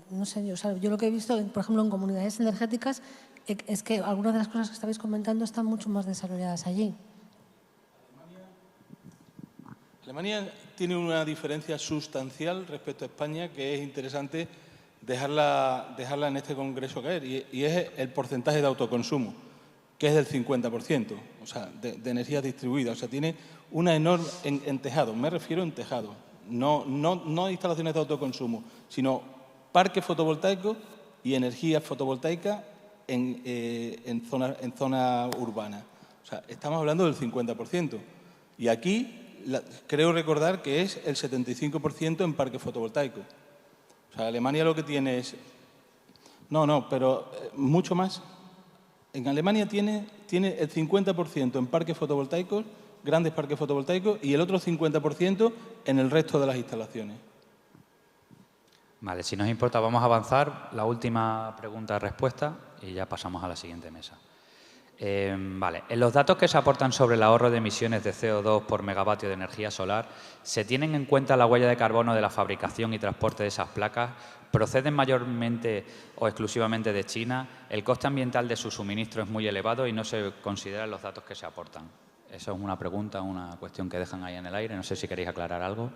no sé, yo lo que he visto, por ejemplo, en comunidades energéticas, es que algunas de las cosas que estabais comentando están mucho más desarrolladas allí. Alemania tiene una diferencia sustancial respecto a España que es interesante dejarla en este congreso caer, y es el porcentaje de autoconsumo, que es del 50%, o sea, de energía distribuida. O sea, tiene una enorme... En tejado, me refiero en tejado, no instalaciones de autoconsumo, sino parques fotovoltaicos y energía fotovoltaica en zona urbana. O sea, estamos hablando del 50%. Y aquí creo recordar que es el 75% en parques fotovoltaicos. O sea, Alemania lo que tiene es... No, pero mucho más. En Alemania tiene el 50% en parques fotovoltaicos, grandes parques fotovoltaicos, y el otro 50% en el resto de las instalaciones. Vale, si nos importa, vamos a avanzar. La última pregunta-respuesta y ya pasamos a la siguiente mesa. Vale, en los datos que se aportan sobre el ahorro de emisiones de CO2 por megavatio de energía solar, ¿se tienen en cuenta la huella de carbono de la fabricación y transporte de esas placas? ¿Proceden mayormente o exclusivamente de China? ¿El coste ambiental de su suministro es muy elevado y no se consideran los datos que se aportan? Eso es una pregunta, una cuestión que dejan ahí en el aire. No sé si queréis aclarar algo.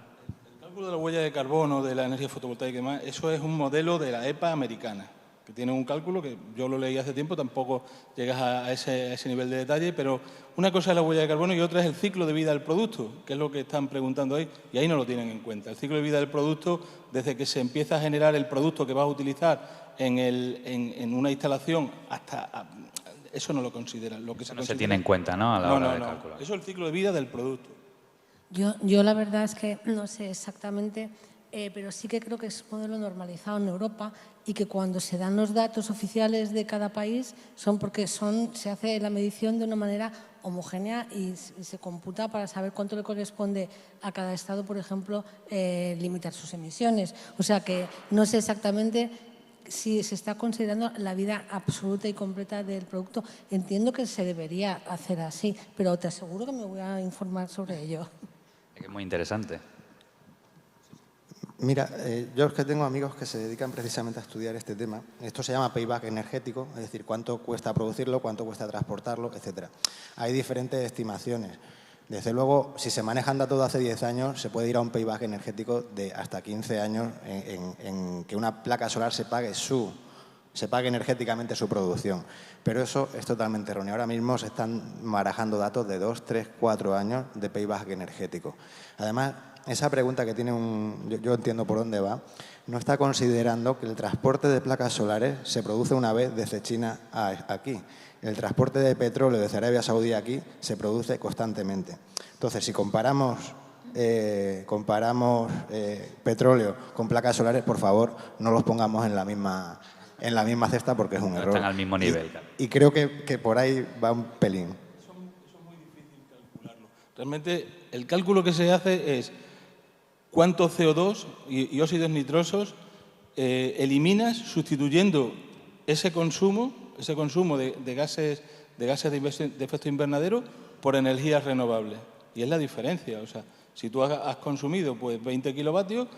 El cálculo de la huella de carbono de la energía fotovoltaica y demás, eso es un modelo de la EPA americana, que tiene un cálculo que yo lo leí hace tiempo, tampoco llegas a ese nivel de detalle, pero una cosa es la huella de carbono y otra es el ciclo de vida del producto, que es lo que están preguntando ahí, y ahí no lo tienen en cuenta. El ciclo de vida del producto, desde que se empieza a generar el producto que vas a utilizar en una instalación hasta... Eso no lo consideran. Lo que no se tiene en cuenta, ¿no?, a la hora de calcular. Eso es el ciclo de vida del producto. Yo la verdad es que no sé exactamente pero sí que creo que es un modelo normalizado en Europa y que cuando se dan los datos oficiales de cada país son porque se hace la medición de una manera homogénea y se computa para saber cuánto le corresponde a cada Estado, por ejemplo, limitar sus emisiones. O sea que no sé exactamente si se está considerando la vida absoluta y completa del producto. Entiendo que se debería hacer así, pero te aseguro que me voy a informar sobre ello. Es muy interesante. Mira, yo es que tengo amigos que se dedican precisamente a estudiar este tema. Esto se llama payback energético, es decir, cuánto cuesta producirlo, cuánto cuesta transportarlo, etcétera. Hay diferentes estimaciones. Desde luego, si se manejan datos de hace 10 años, se puede ir a un payback energético de hasta 15 años en que una placa solar se pague energéticamente su producción. Pero eso es totalmente erróneo. Ahora mismo se están barajando datos de 2, 3, 4 años de payback energético. Además, esa pregunta que tiene yo entiendo por dónde va, no está considerando que el transporte de placas solares se produce una vez desde China a aquí. El transporte de petróleo desde Arabia Saudí aquí se produce constantemente. Entonces, si comparamos petróleo con placas solares, por favor, no los pongamos en la misma cesta porque es un error. Están al mismo nivel. Y creo que por ahí va un pelín. Eso es muy difícil calcularlo. Realmente, el cálculo que se hace es cuánto CO2 y óxidos nitrosos eliminas sustituyendo ese consumo de gases de efecto invernadero por energías renovables. Y es la diferencia. O sea, si tú has consumido pues 20 kilovatios,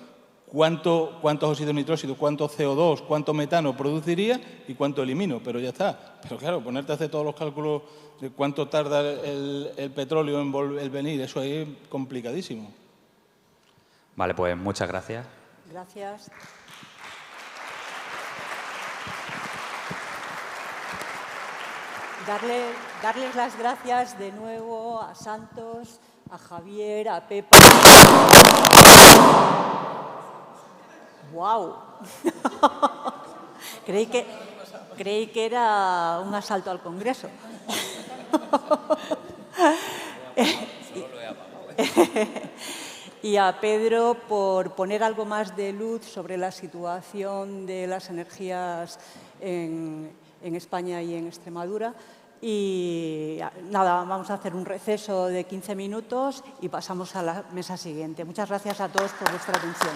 ¿cuántos óxidos nitróxidos, cuánto CO2, cuánto metano produciría y cuánto elimino? Pero ya está. Pero claro, ponerte a hacer todos los cálculos de cuánto tarda el petróleo en venir, eso es complicadísimo. Vale, pues muchas gracias. Gracias. Darles las gracias de nuevo a Santos, a Javier, a Pepa. ¡Guau! Creí que era un asalto al Congreso. Y a Pedro por poner algo más de luz sobre la situación de las energías en España y en Extremadura. Y nada, vamos a hacer un receso de 15 minutos y pasamos a la mesa siguiente. Muchas gracias a todos por vuestra atención.